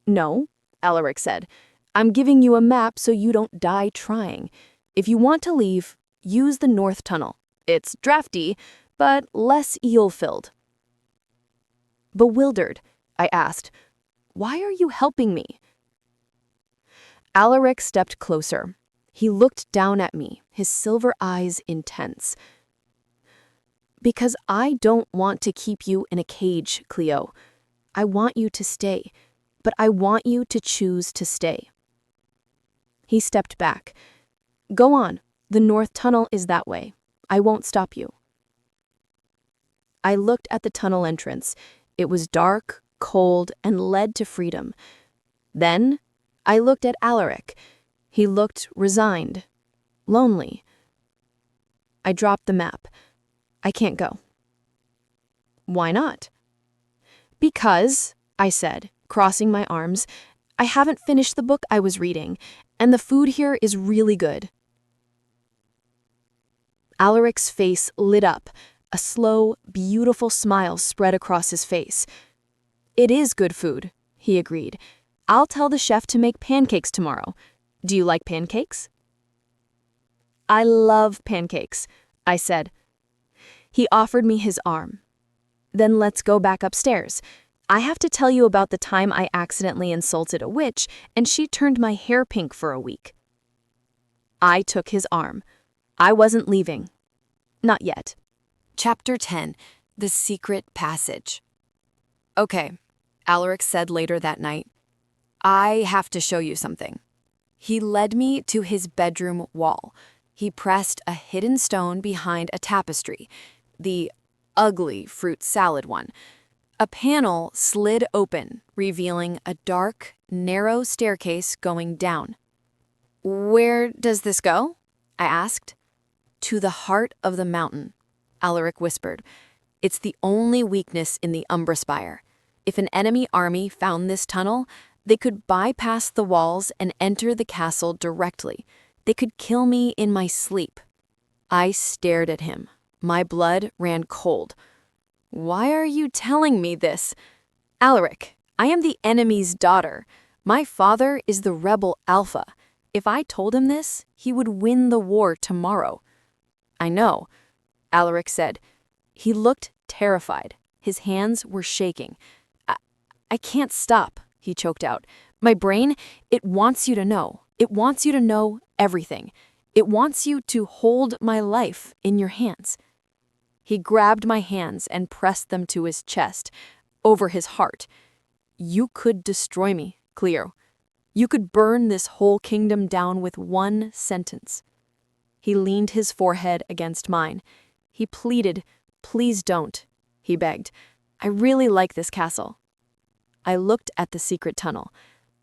"No," Alaric said. "I'm giving you a map so you don't die trying. If you want to leave, use the north tunnel. It's drafty, but less eel-filled." Bewildered, I asked, "Why are you helping me?" Alaric stepped closer. He looked down at me, his silver eyes intense. "Because I don't want to keep you in a cage, Cleo. I want you to stay, but I want you to choose to stay." He stepped back. "Go on. The north tunnel is that way. I won't stop you." I looked at the tunnel entrance. It was dark, cold, and led to freedom. Then I looked at Alaric. He looked resigned, lonely. I dropped the map. "I can't go." "Why not?" "Because," I said, crossing my arms, "I haven't finished the book I was reading, and the food here is really good." Alaric's face lit up. A slow, beautiful smile spread across his face. "It is good food," he agreed. "I'll tell the chef to make pancakes tomorrow. Do you like pancakes?" "I love pancakes," I said. He offered me his arm. "Then let's go back upstairs. I have to tell you about the time I accidentally insulted a witch and she turned my hair pink for a week." I took his arm. I wasn't leaving. Not yet. Chapter 10. The Secret Passage. "Okay," Alaric said later that night. "I have to show you something." He led me to his bedroom wall. He pressed a hidden stone behind a tapestry, the ugly fruit salad one. A panel slid open, revealing a dark, narrow staircase going down. "Where does this go?" I asked. "To the heart of the mountain," Alaric whispered. "It's the only weakness in the Umbra Spire. If an enemy army found this tunnel, they could bypass the walls and enter the castle directly. They could kill me in my sleep." I stared at him. My blood ran cold. "Why are you telling me this?" "Alaric, I am the enemy's daughter. My father is the rebel Alpha. If I told him this, he would win the war tomorrow." "I know," Alaric said. He looked terrified. His hands were shaking. I can't stop," he choked out. "My brain, it wants you to know. It wants you to know everything. It wants you to hold my life in your hands." He grabbed my hands and pressed them to his chest, over his heart. "You could destroy me, Cleo. You could burn this whole kingdom down with one sentence." He leaned his forehead against mine. He pleaded, "Please don't," he begged. "I really like this castle." I looked at the secret tunnel.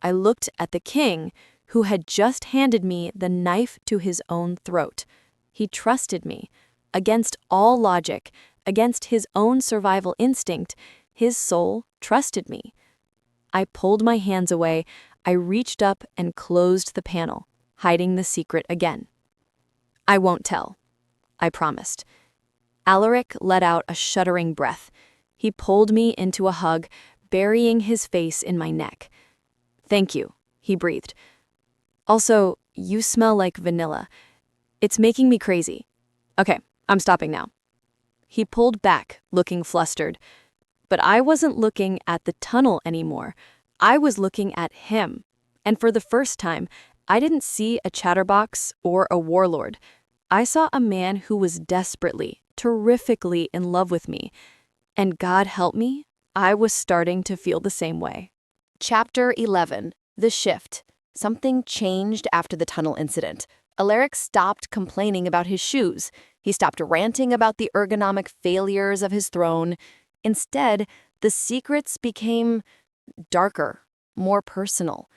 I looked at the king, who had just handed me the knife to his own throat. He trusted me. Against all logic, against his own survival instinct, his soul trusted me. I pulled my hands away. I reached up and closed the panel, hiding the secret again. I won't tell, I promised. Alaric let out a shuddering breath. He pulled me into a hug, burying his face in my neck. Thank you, he breathed. Also, you smell like vanilla. It's making me crazy. Okay, I'm stopping now. He pulled back, looking flustered. But I wasn't looking at the tunnel anymore. I was looking at him. And for the first time, I didn't see a chatterbox or a warlord. I saw a man who was desperately, terrifically in love with me. And God help me, I was starting to feel the same way. Chapter 11. The Shift. Something changed after the tunnel incident. Alaric stopped complaining about his shoes. He stopped ranting about the ergonomic failures of his throne. Instead, the secrets became darker, more personal.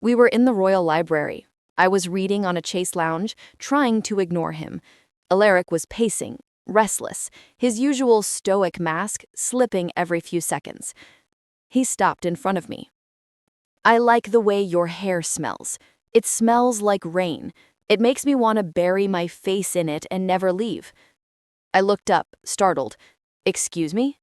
We were in the royal library. I was reading on a chase lounge, trying to ignore him. Alaric was pacing, restless, his usual stoic mask slipping every few seconds. He stopped in front of me. I like the way your hair smells. It smells like rain. It makes me want to bury my face in it and never leave. I looked up, startled. Excuse me?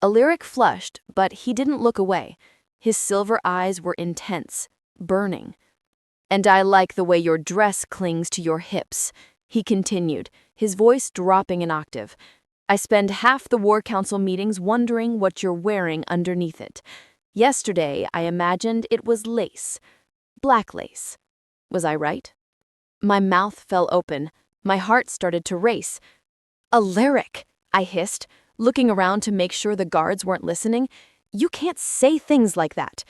Alaric flushed, but he didn't look away. His silver eyes were intense, burning. And I like the way your dress clings to your hips, he continued, his voice dropping an octave. I spend half the War Council meetings wondering what you're wearing underneath it. Yesterday, I imagined it was lace. Black lace. Was I right? My mouth fell open. My heart started to race. Alaric, I hissed, looking around to make sure the guards weren't listening. You can't say things like that.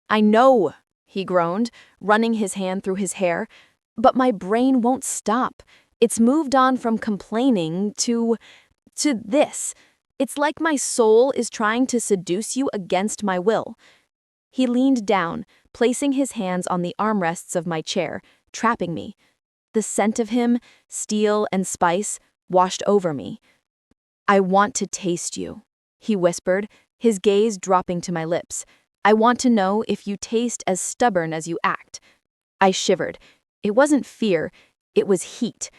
I know, he groaned, running his hand through his hair. But my brain won't stop. It's moved on from complaining to this. It's like my soul is trying to seduce you against my will. He leaned down, placing his hands on the armrests of my chair, trapping me. The scent of him, steel and spice, washed over me. I want to taste you, he whispered, his gaze dropping to my lips. I want to know if you taste as stubborn as you act. I shivered. It wasn't fear, it was heat.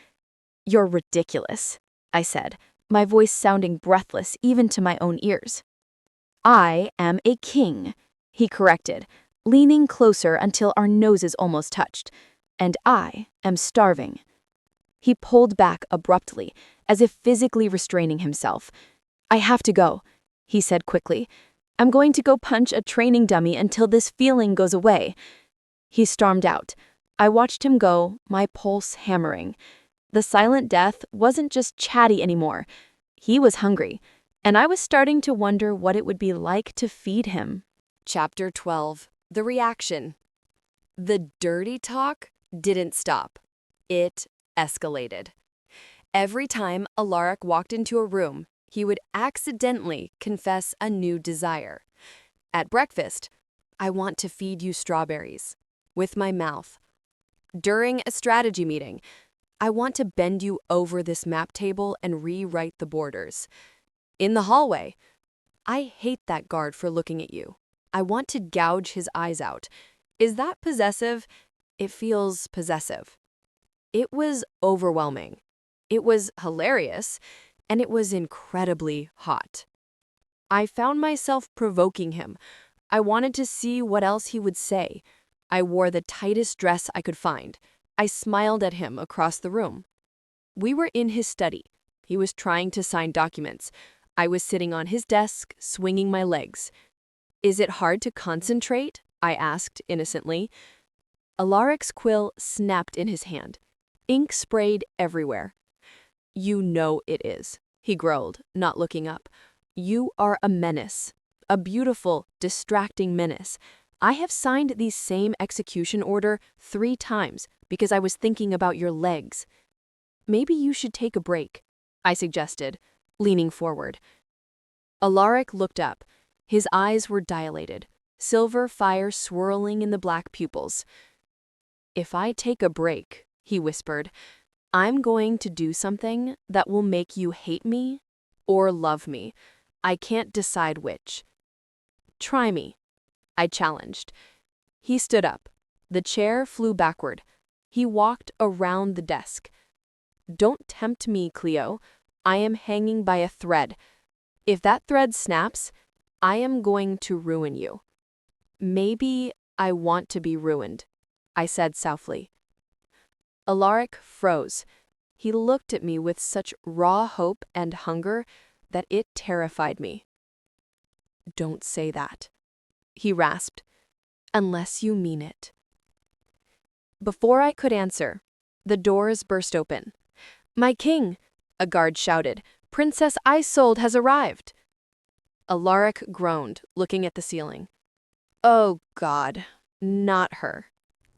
You're ridiculous, I said, my voice sounding breathless even to my own ears. I am a king, he corrected, leaning closer until our noses almost touched. And I am starving. He pulled back abruptly, as if physically restraining himself. I have to go, he said quickly. I'm going to go punch a training dummy until this feeling goes away. He stormed out. I watched him go, my pulse hammering. The silent death wasn't just chatty anymore. He was hungry, and I was starting to wonder what it would be like to feed him. Chapter 12. The Reaction. The dirty talk didn't stop. It escalated. Every time Alaric walked into a room, he would accidentally confess a new desire. At breakfast, I want to feed you strawberries with my mouth. During a strategy meeting, I want to bend you over this map table and rewrite the borders. In the hallway, I hate that guard for looking at you. I want to gouge his eyes out. Is that possessive? It feels possessive. It was overwhelming. It was hilarious, and it was incredibly hot. I found myself provoking him. I wanted to see what else he would say. I wore the tightest dress I could find. I smiled at him across the room. We were in his study. He was trying to sign documents. I was sitting on his desk, swinging my legs. Is it hard to concentrate? I asked innocently. Alaric's quill snapped in his hand. Ink sprayed everywhere. You know it is, he growled, not looking up. You are a menace, a beautiful, distracting menace. I have signed the same execution order 3 times because I was thinking about your legs. Maybe you should take a break, I suggested, leaning forward. Alaric looked up. His eyes were dilated, silver fire swirling in the black pupils. If I take a break, he whispered, I'm going to do something that will make you hate me or love me. I can't decide which. Try me, I challenged. He stood up. The chair flew backward. He walked around the desk. Don't tempt me, Cleo. I am hanging by a thread. If that thread snaps, I am going to ruin you. Maybe I want to be ruined, I said softly. Alaric froze. He looked at me with such raw hope and hunger that it terrified me. Don't say that, he rasped, unless you mean it. Before I could answer, the doors burst open. My king, a guard shouted, Princess Isolde has arrived. Alaric groaned, looking at the ceiling. Oh God, not her.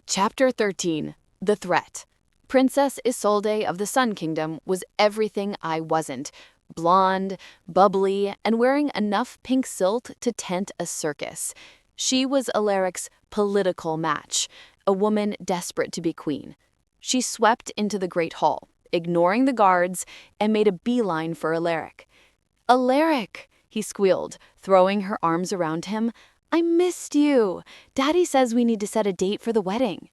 Chapter 13. The Threat. Princess Isolde of the Sun Kingdom was everything I wasn't. Blonde, bubbly, and wearing enough pink silk to tent a circus. She was Alaric's political match, a woman desperate to be queen. She swept into the great hall, ignoring the guards, and made a beeline for Alaric. Alaric, he squealed, throwing her arms around him. I missed you. Daddy says we need to set a date for the wedding.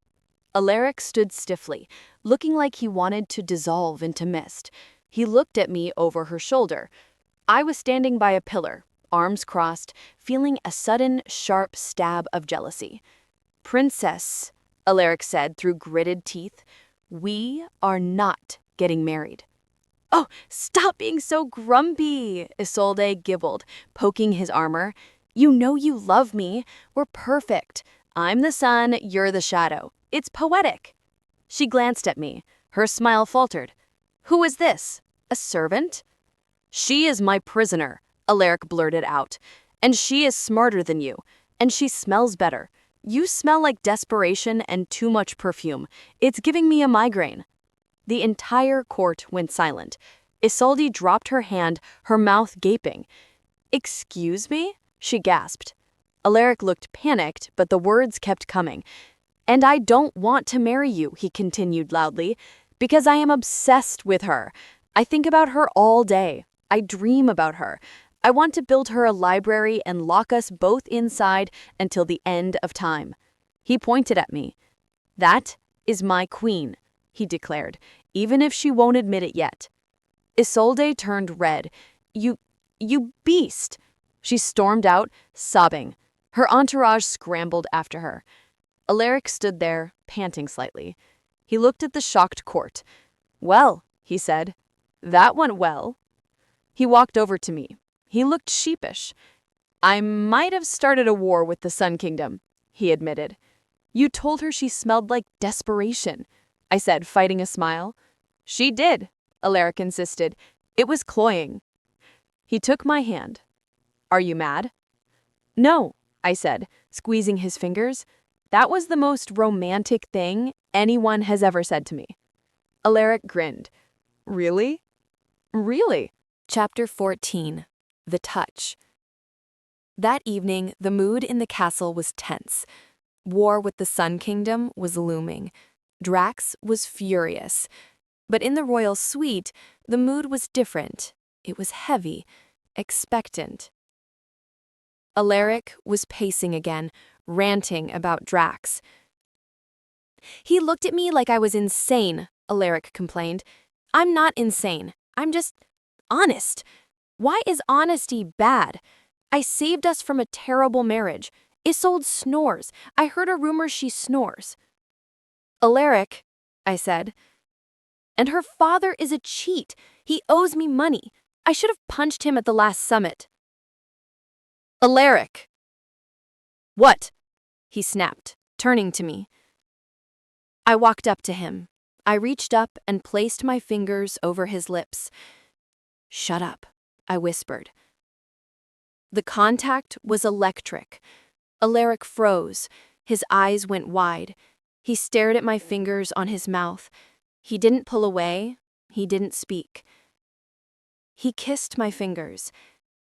Alaric stood stiffly, looking like he wanted to dissolve into mist. He looked at me over her shoulder. I was standing by a pillar, arms crossed, feeling a sudden, sharp stab of jealousy. Princess, Alaric said through gritted teeth, we are not getting married. Oh, stop being so grumpy, Isolde gibbled, poking his armor. You know you love me. We're perfect. I'm the sun, you're the shadow. It's poetic. She glanced at me. Her smile faltered. Who is this? A servant? She is my prisoner, Alaric blurted out. And she is smarter than you. And she smells better. You smell like desperation and too much perfume. It's giving me a migraine. The entire court went silent. Isolde dropped her hand, her mouth gaping. Excuse me? She gasped. Alaric looked panicked, but the words kept coming. And I don't want to marry you, he continued loudly, because I am obsessed with her. I think about her all day. I dream about her. I want to build her a library and lock us both inside until the end of time. He pointed at me. That is my queen, he declared, even if she won't admit it yet. Isolde turned red. You beast! She stormed out, sobbing. Her entourage scrambled after her. Alaric stood there, panting slightly. He looked at the shocked court. Well, he said, that went well. He walked over to me. He looked sheepish. I might have started a war with the Sun Kingdom, he admitted. You told her she smelled like desperation, I said, fighting a smile. She did, Alaric insisted. It was cloying. He took my hand. Are you mad? No, I said, squeezing his fingers. That was the most romantic thing anyone has ever said to me. Alaric grinned. Really? Really? Chapter 14. The Touch. That evening, the mood in the castle was tense. War with the Sun Kingdom was looming. Drax was furious. But in the royal suite, the mood was different. It was heavy, expectant. Alaric was pacing again, ranting about Drax. He looked at me like I was insane, Alaric complained. I'm not insane. I'm just honest. Why is honesty bad? I saved us from a terrible marriage. Isolde snores. I heard a rumor she snores. Alaric, I said. And her father is a cheat. He owes me money. I should have punched him at the last summit. Alaric. What? He snapped, turning to me. I walked up to him. I reached up and placed my fingers over his lips. Shut up, I whispered. The contact was electric. Alaric froze. His eyes went wide. He stared at my fingers on his mouth. He didn't pull away. He didn't speak. He kissed my fingers.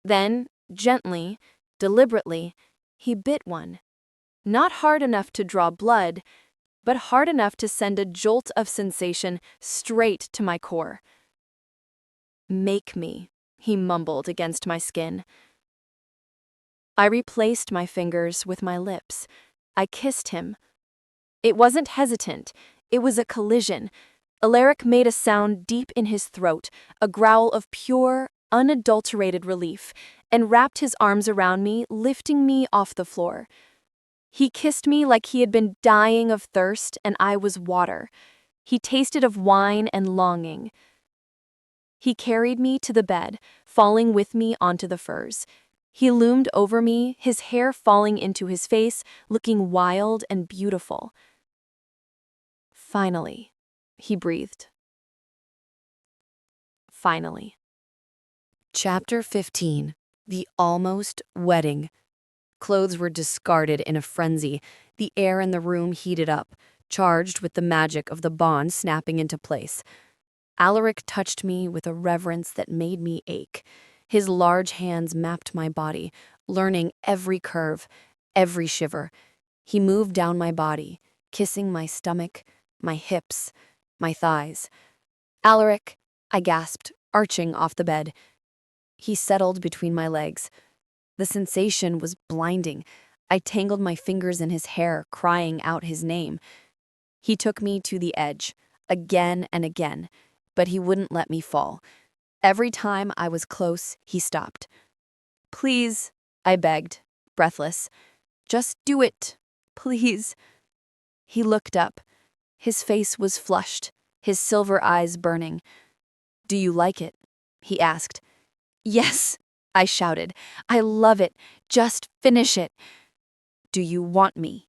Then, gently, deliberately, he bit one. Not hard enough to draw blood, but hard enough to send a jolt of sensation straight to my core. "Make me," he mumbled against my skin. I replaced my fingers with my lips. I kissed him. It wasn't hesitant. It was a collision. Alaric made a sound deep in his throat, a growl of pure, unadulterated relief, and wrapped his arms around me, lifting me off the floor. He kissed me like he had been dying of thirst and I was water. He tasted of wine and longing. He carried me to the bed, falling with me onto the furs. He loomed over me, his hair falling into his face, looking wild and beautiful. "Finally," he breathed. Finally. Chapter 15. The Almost Wedding. Clothes were discarded in a frenzy. The air in the room heated up, charged with the magic of the bond snapping into place. Alaric touched me with a reverence that made me ache. His large hands mapped my body, learning every curve, every shiver. He moved down my body, kissing my stomach, my hips, my thighs. "Alaric," I gasped, arching off the bed. He settled between my legs. The sensation was blinding. I tangled my fingers in his hair, crying out his name. He took me to the edge, again and again, but he wouldn't let me fall. Every time I was close, he stopped. "Please," I begged, breathless. "Just do it, please." He looked up. His face was flushed, his silver eyes burning. "Do you like it?" he asked. "Yes," I shouted. "I love it. Just finish it." "Do you want me?"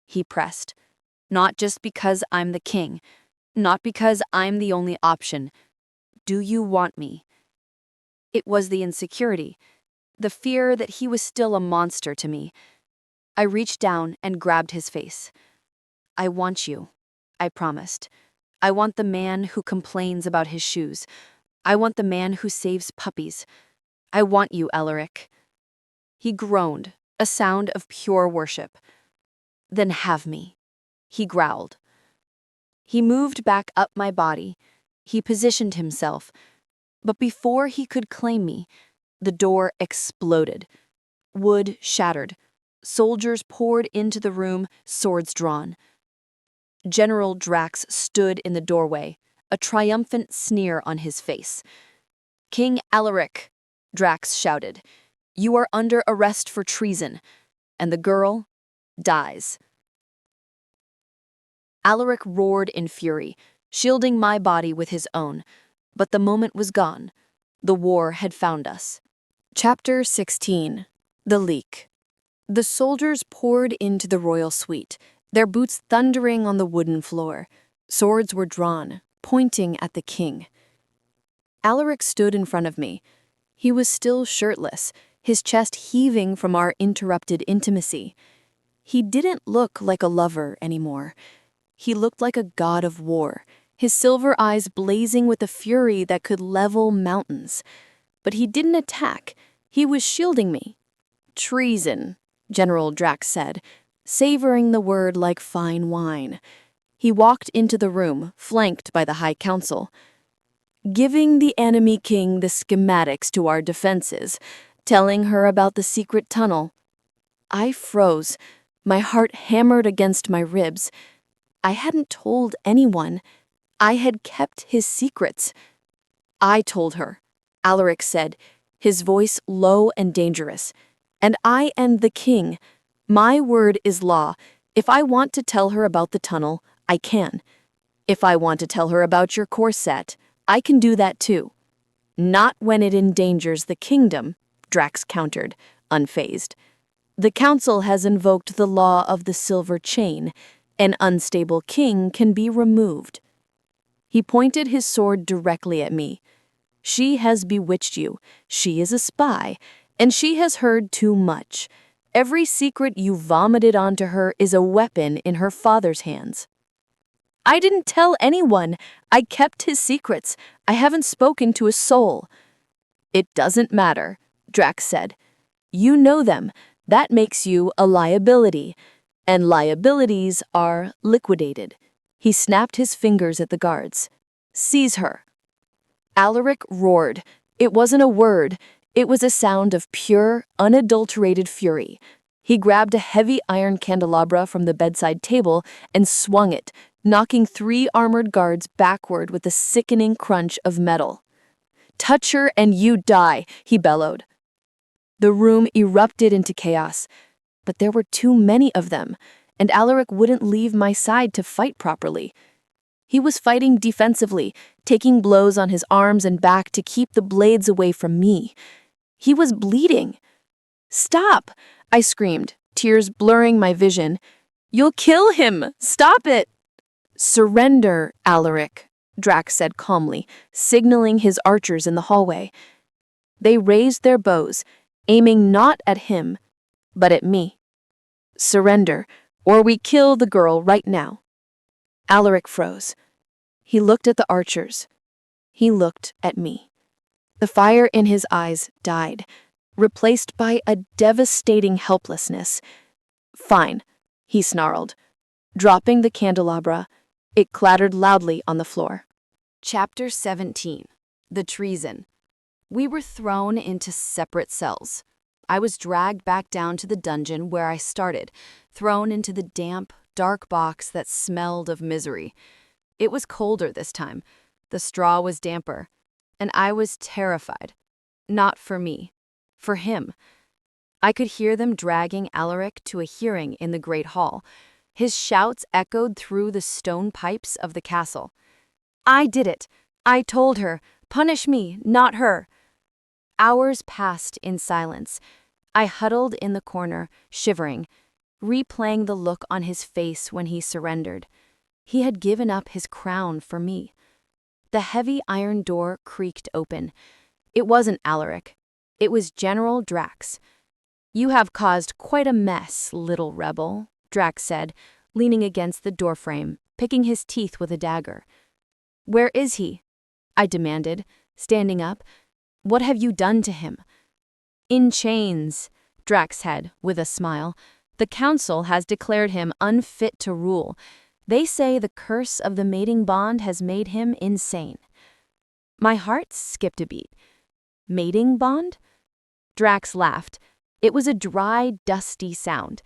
he pressed. "Not just because I'm the king. Not because I'm the only option. Do you want me?" It was the insecurity, the fear that he was still a monster to me. I reached down and grabbed his face. "I want you," I promised. "I want the man who complains about his shoes. I want the man who saves puppies. I want you, Alaric." He groaned, a sound of pure worship. "Then have me," he growled. He moved back up my body. He positioned himself. But before he could claim me, the door exploded. Wood shattered. Soldiers poured into the room, swords drawn. General Drax stood in the doorway, a triumphant sneer on his face. "King Alaric," Drax shouted, "you are under arrest for treason," and the girl dies. Alaric roared in fury, shielding my body with his own, but the moment was gone. The war had found us. Chapter 16. The Leak. The soldiers poured into the royal suite, their boots thundering on the wooden floor. Swords were drawn, pointing at the king. Alaric stood in front of me. He was still shirtless, his chest heaving from our interrupted intimacy. He didn't look like a lover anymore. He looked like a god of war, his silver eyes blazing with a fury that could level mountains. But he didn't attack. He was shielding me. "Treason," General Drax said, savoring the word like fine wine. He walked into the room, flanked by the High Council. "Giving the enemy king the schematics to our defenses, telling her about the secret tunnel." I froze. My heart hammered against my ribs. I hadn't told anyone. I had kept his secrets. "I told her," Alaric said, his voice low and dangerous. "And I am the king. My word is law. If I want to tell her about the tunnel, I can. If I want to tell her about your corset, I can do that too." "Not when it endangers the kingdom," Drax countered, unfazed. "The council has invoked the law of the silver chain. An unstable king can be removed." He pointed his sword directly at me. "She has bewitched you. She is a spy, and she has heard too much. Every secret you vomited onto her is a weapon in her father's hands." "I didn't tell anyone. I kept his secrets. I haven't spoken to a soul." "It doesn't matter," Drax said. "You know them. That makes you a liability. and liabilities are liquidated. He snapped his fingers at the guards. Seize her. Alaric roared. It wasn't a word. It was a sound of pure, unadulterated fury. He grabbed a heavy iron candelabra from the bedside table and swung it, knocking 3 armored guards backward with a sickening crunch of metal. "Touch her and you die," he bellowed. The room erupted into chaos, but there were too many of them, and Alaric wouldn't leave my side to fight properly. He was fighting defensively, taking blows on his arms and back to keep the blades away from me. He was bleeding. "Stop!" I screamed, tears blurring my vision. "You'll kill him! Stop it!" "Surrender, Alaric," Drax said calmly, signaling his archers in the hallway. They raised their bows, aiming not at him, but at me. "Surrender, or we kill the girl right now." Alaric froze. He looked at the archers. He looked at me. The fire in his eyes died, replaced by a devastating helplessness. "Fine," he snarled. Dropping the candelabra, it clattered loudly on the floor. Chapter 17. The Treason. We were thrown into separate cells. I was dragged back down to the dungeon where I started, thrown into the damp, dark box that smelled of misery. It was colder this time. The straw was damper, and I was terrified. Not for me, for him. I could hear them dragging Alaric to a hearing in the great hall. His shouts echoed through the stone pipes of the castle. "I did it! I told her! Punish me, not her!" Hours passed in silence. I huddled in the corner, shivering, replaying the look on his face when he surrendered. He had given up his crown for me. The heavy iron door creaked open. It wasn't Alaric. It was General Drax. "You have caused quite a mess, little rebel," Drax said, leaning against the doorframe, picking his teeth with a dagger. "Where is he?" I demanded, standing up. "What have you done to him?" "In chains," Drax said, with a smile. "The council has declared him unfit to rule. They say the curse of the mating bond has made him insane." My heart skipped a beat. Mating bond? Drax laughed. It was a dry, dusty sound.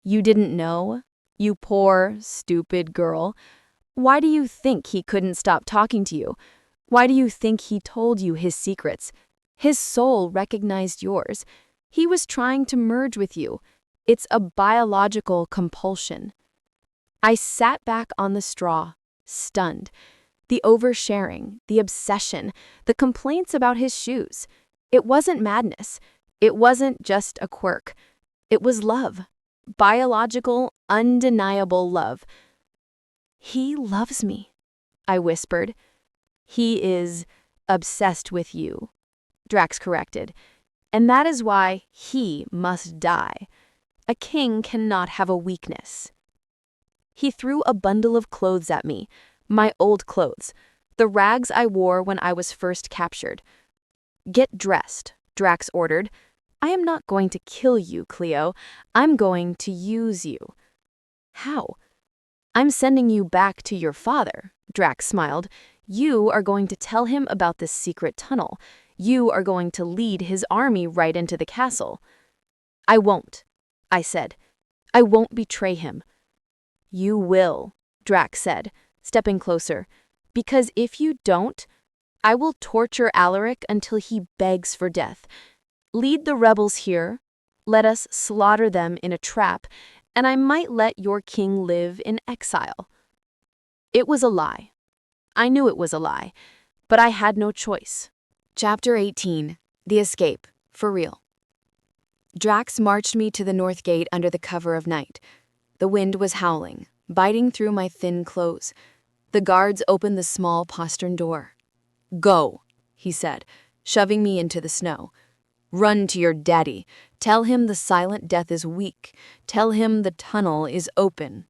"You didn't know? You poor, stupid girl. Why do you think he couldn't stop talking to you? Why do you think he told you his secrets? His soul recognized yours. He was trying to merge with you. It's a biological compulsion." I sat back on the straw, stunned. The oversharing, the obsession, the complaints about his shoes. It wasn't madness. It wasn't just a quirk. It was love. Biological, undeniable love. "He loves me," I whispered. "He is obsessed with you," Drax corrected. "And that is why he must die. A king cannot have a weakness." He threw a bundle of clothes at me, my old clothes, the rags I wore when I was first captured. "Get dressed," Drax ordered. "I am not going to kill you, Cleo. I'm going to use you." "How?" "I'm sending you back to your father," Drax smiled. "You are going to tell him about this secret tunnel. You are going to lead his army right into the castle." "I won't," I said. "I won't betray him." "You will," Drax said, stepping closer. "Because if you don't, I will torture Alaric until he begs for death. Lead the rebels here, let us slaughter them in a trap, and I might let your king live in exile." It was a lie. I knew it was a lie, but I had no choice. Chapter 18. The Escape, for real. Drax marched me to the north gate under the cover of night. The wind was howling, biting through my thin clothes. The guards opened the small postern door. "Go," he said, shoving me into the snow. "Run to your daddy. Tell him the silent death is weak. Tell him the tunnel is open."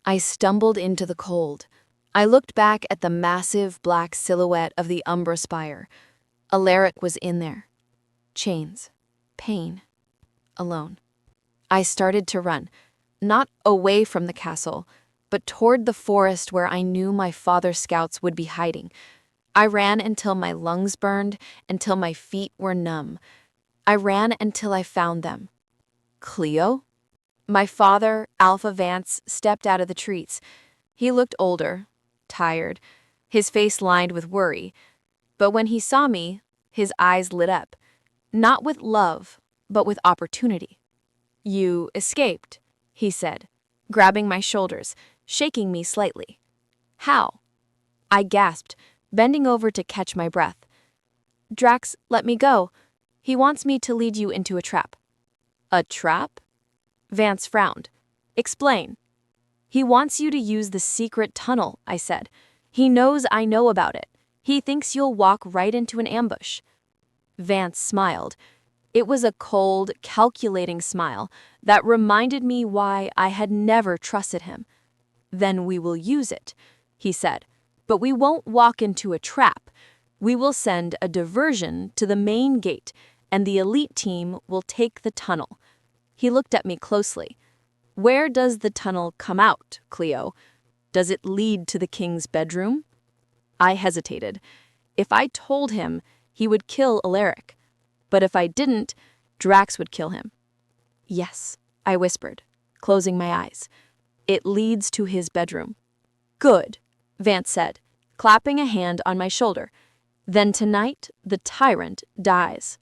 I stumbled into the cold. I looked back at the massive black silhouette of the Umbra spire. Alaric was in there. Chains. Pain. Alone. I started to run. not away from the castle, but toward the forest where I knew my father's scouts would be hiding. I ran until my lungs burned, until my feet were numb. I ran until I found them. Cleo? My father, Alpha Vance, stepped out of the trees. He looked older, tired, his face lined with worry. But when he saw me, his eyes lit up, not with love, but with opportunity. "You escaped," he said, grabbing my shoulders, shaking me slightly. "How?" I gasped, bending over to catch my breath. "Drax let me go. He wants me to lead you into a trap." "A trap?" Vance frowned. "Explain." "He wants you to use the secret tunnel," I said. "He knows I know about it. He thinks you'll walk right into an ambush." Vance smiled. It was a cold, calculating smile that reminded me why I had never trusted him. "Then we will use it," he said. "But we won't walk into a trap. We will send a diversion to the main gate, and the elite team will take the tunnel." He looked at me closely. "Where does the tunnel come out, Cleo? Does it lead to the king's bedroom?" I hesitated. If I told him, he would kill Alaric. But if I didn't, Drax would kill him. "Yes," I whispered, closing my eyes. "It leads to his bedroom." "Good," Vance said, clapping a hand on my shoulder. "Then tonight, the tyrant dies."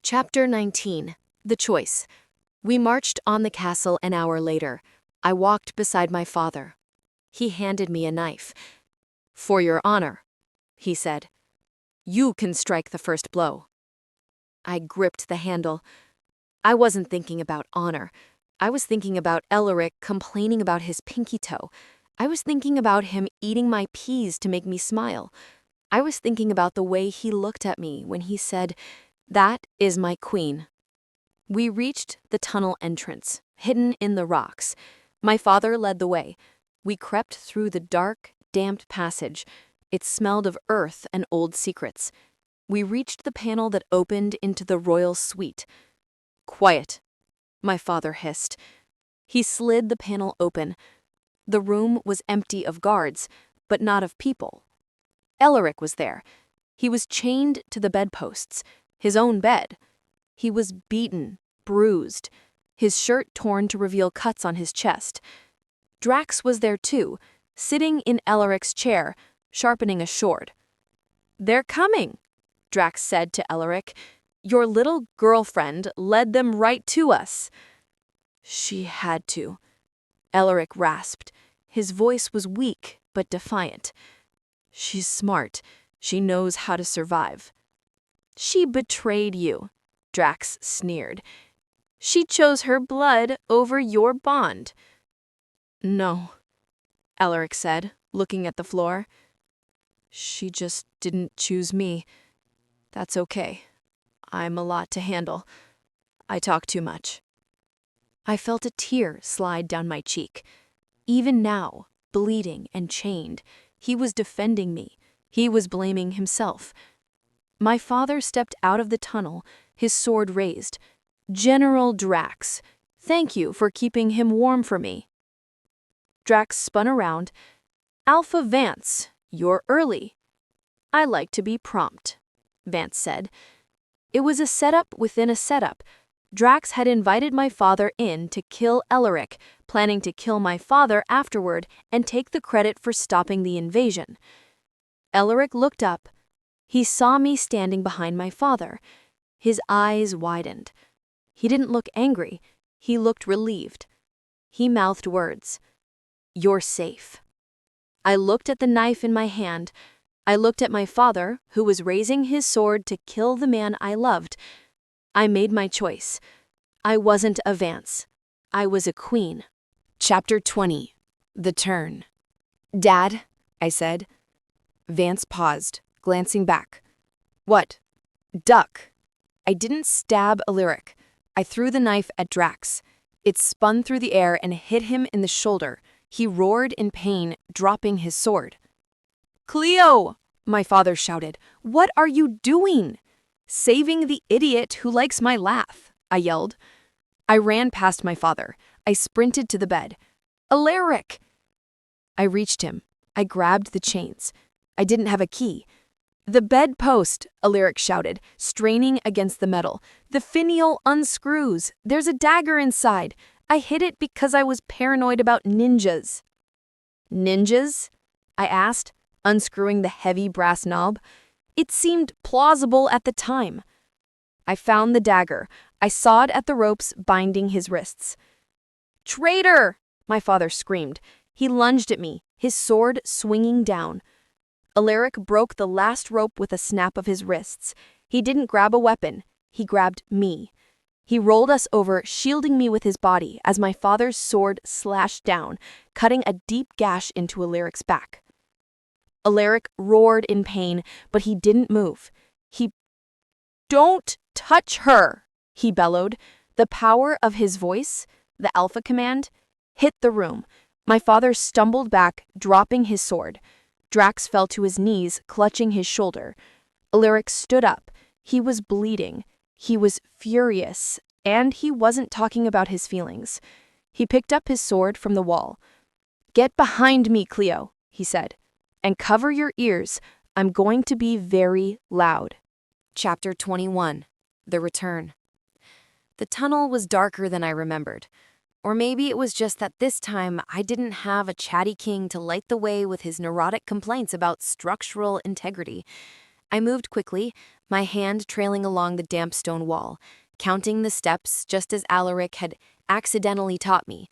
Chapter 19. The Choice. We marched on the castle an hour later. I walked beside my father. He handed me a knife. "For your honor," he said. "You can strike the first blow." I gripped the handle. I wasn't thinking about honor. I was thinking about Alaric complaining about his pinky toe. I was thinking about him eating my peas to make me smile. I was thinking about the way he looked at me when he said, "That is my queen." We reached the tunnel entrance, hidden in the rocks. My father led the way. We crept through the dark, damp passage. It smelled of earth and old secrets. We reached the panel that opened into the royal suite. "Quiet," my father hissed. He slid the panel open. The room was empty of guards, but not of people. Alaric was there. He was chained to the bedposts, his own bed. He was beaten, bruised, his shirt torn to reveal cuts on his chest. Drax was there too, sitting in Alaric's chair, sharpening a sword. "They're coming," Drax said to Alaric. "Your little girlfriend led them right to us." "She had to," Alaric rasped. His voice was weak but defiant. "She's smart. She knows how to survive." "She betrayed you," Drax sneered. "She chose her blood over your bond." "No," Alaric said, looking at the floor. "She just didn't choose me. That's okay. I'm a lot to handle. I talk too much." I felt a tear slide down my cheek. Even now, bleeding and chained, he was defending me. He was blaming himself. My father stepped out of the tunnel, his sword raised. "General Drax, thank you for keeping him warm for me." Drax spun around. "Alpha Vance, you're early." "I like to be prompt," Vance said. It was a setup within a setup. Drax had invited my father in to kill Alaric, planning to kill my father afterward and take the credit for stopping the invasion. Alaric looked up. He saw me standing behind my father. His eyes widened. He didn't look angry. He looked relieved. He mouthed words. "You're safe." I looked at the knife in my hand. I looked at my father, who was raising his sword to kill the man I loved. I made my choice. I wasn't a Vance. I was a queen. Chapter 20. The Turn. "Dad," I said. Vance paused, glancing back. "What?" "Duck." I didn't stab Alaric. I threw the knife at Drax. It spun through the air and hit him in the shoulder. He roared in pain, dropping his sword. "Cleo!" my father shouted. "What are you doing?" "Saving the idiot who likes my laugh," I yelled. I ran past my father. I sprinted to the bed. Alaric! I reached him. I grabbed the chains. I didn't have a key. The bedpost, Alaric shouted, straining against the metal. The finial unscrews. There's a dagger inside. I hid it because I was paranoid about ninjas. Ninjas? I asked, unscrewing the heavy brass knob. It seemed plausible at the time. I found the dagger. I sawed at the ropes binding his wrists. Traitor! My father screamed. He lunged at me, his sword swinging down. Alaric broke the last rope with a snap of his wrists. He didn't grab a weapon. He grabbed me. He rolled us over, shielding me with his body as my father's sword slashed down, cutting a deep gash into Alaric's back. Alaric roared in pain, but he didn't move. Don't touch her, he bellowed. The power of his voice, the alpha command, hit the room. My father stumbled back, dropping his sword. Drax fell to his knees, clutching his shoulder. Alaric stood up. He was bleeding. He was furious, and he wasn't talking about his feelings. He picked up his sword from the wall. Get behind me, Cleo, he said, and cover your ears. I'm going to be very loud. Chapter 21. The Return. The tunnel was darker than I remembered. Or maybe it was just that this time I didn't have a chatty king to light the way with his neurotic complaints about structural integrity. I moved quickly, my hand trailing along the damp stone wall, counting the steps just as Alaric had accidentally taught me.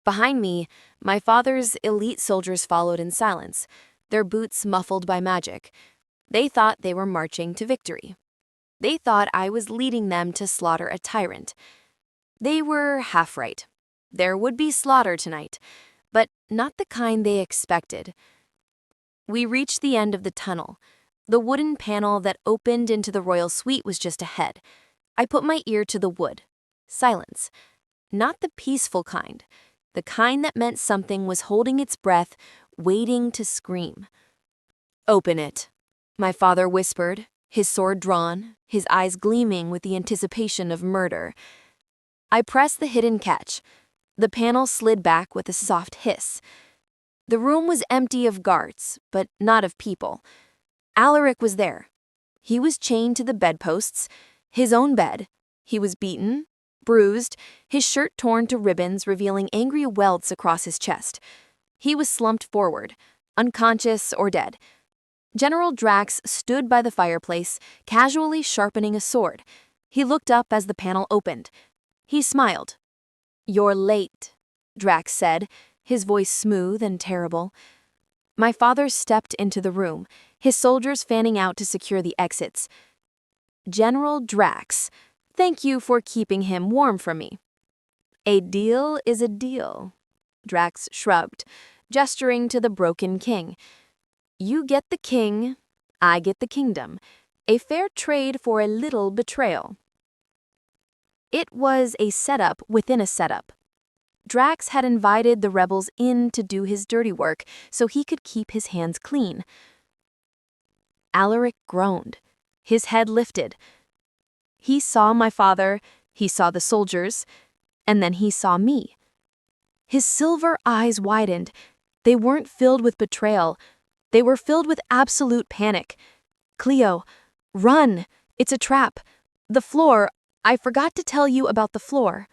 Behind me, my father's elite soldiers followed in silence, their boots muffled by magic. They thought they were marching to victory. They thought I was leading them to slaughter a tyrant. They were half right. There would be slaughter tonight, but not the kind they expected. We reached the end of the tunnel. The wooden panel that opened into the royal suite was just ahead. I put my ear to the wood. Silence. Not the peaceful kind. The kind that meant something was holding its breath, waiting to scream. Open it, my father whispered, his sword drawn, his eyes gleaming with the anticipation of murder. I pressed the hidden catch. The panel slid back with a soft hiss. The room was empty of guards, but not of people. Alaric was there. He was chained to the bedposts, his own bed. He was beaten, bruised, his shirt torn to ribbons, revealing angry welts across his chest. He was slumped forward, unconscious or dead. General Drax stood by the fireplace, casually sharpening a sword. He looked up as the panel opened. He smiled. You're late, Drax said, his voice smooth and terrible. My father stepped into the room, his soldiers fanning out to secure the exits. General Drax, thank you for keeping him warm from me. A deal is a deal, Drax shrugged, gesturing to the broken king. You get the king, I get the kingdom. A fair trade for a little betrayal. It was a setup within a setup. Drax had invited the rebels in to do his dirty work so he could keep his hands clean. Alaric groaned. His head lifted. He saw my father, he saw the soldiers, and then he saw me. His silver eyes widened. They weren't filled with betrayal. They were filled with absolute panic. Cleo, run! It's a trap. The floor, I forgot to tell you about the floor.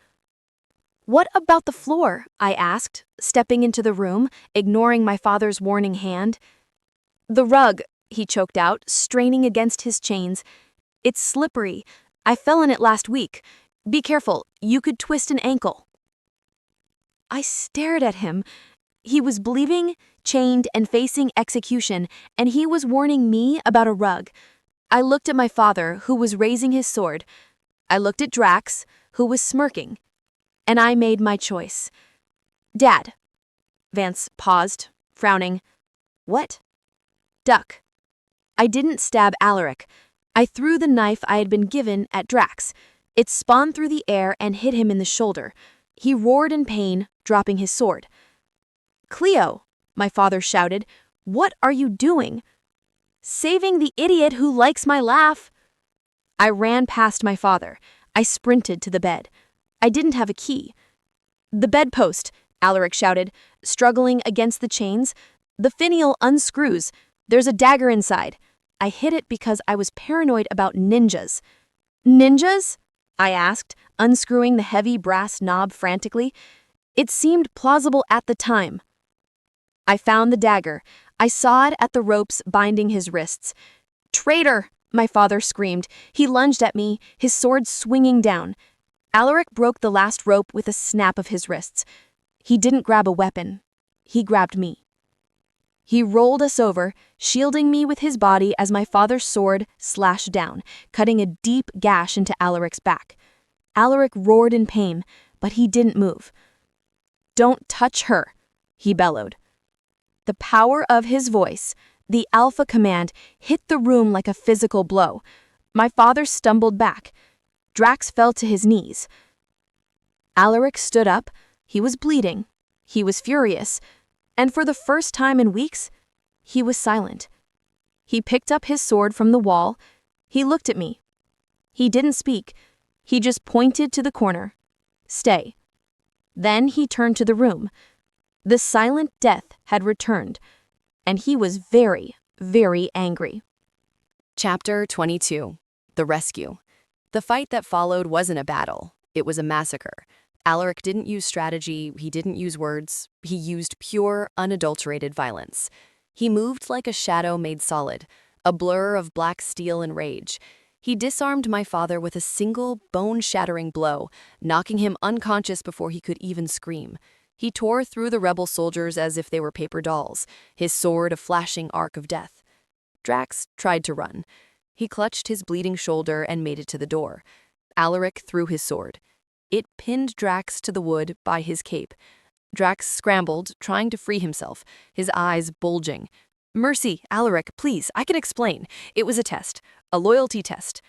What about the floor? I asked, stepping into the room, ignoring my father's warning hand. The rug, he choked out, straining against his chains. It's slippery. I fell in it last week. Be careful, you could twist an ankle. I stared at him. He was bleeding, chained, and facing execution, and he was warning me about a rug. I looked at my father, who was raising his sword. I looked at Drax, who was smirking. And I made my choice. Dad. Vance paused, frowning. What? Duck. I didn't stab Alaric. I threw the knife I had been given at Drax. It spun through the air and hit him in the shoulder. He roared in pain, dropping his sword. Cleo, my father shouted, what are you doing? Saving the idiot who likes my laugh. I ran past my father. I sprinted to the bed. I didn't have a key. The bedpost, Alaric shouted, struggling against the chains. The finial unscrews. There's a dagger inside. I hid it because I was paranoid about ninjas. Ninjas? I asked, unscrewing the heavy brass knob frantically. It seemed plausible at the time. I found the dagger. I saw it at the ropes binding his wrists. Traitor! My father screamed. He lunged at me, his sword swinging down. Alaric broke the last rope with a snap of his wrists. He didn't grab a weapon. He grabbed me. He rolled us over, shielding me with his body as my father's sword slashed down, cutting a deep gash into Alaric's back. Alaric roared in pain, but he didn't move. Don't touch her, he bellowed. The power of his voice, the alpha command, hit the room like a physical blow. My father stumbled back. Drax fell to his knees. Alaric stood up. He was bleeding. He was furious. And for the first time in weeks, he was silent. He picked up his sword from the wall. He looked at me. He didn't speak. He just pointed to the corner. Stay. Then he turned to the room. The silent death had returned, and he was very, very angry. Chapter 22. The Rescue. The fight that followed wasn't a battle. It was a massacre. Alaric didn't use strategy, he didn't use words, he used pure, unadulterated violence. He moved like a shadow made solid, a blur of black steel and rage. He disarmed my father with a single, bone-shattering blow, knocking him unconscious before he could even scream. He tore through the rebel soldiers as if they were paper dolls, his sword a flashing arc of death. Drax tried to run. He clutched his bleeding shoulder and made it to the door. Alaric threw his sword. It pinned Drax to the wood by his cape. Drax scrambled, trying to free himself, his eyes bulging. Mercy, Alaric, please, I can explain. It was a test, a loyalty test.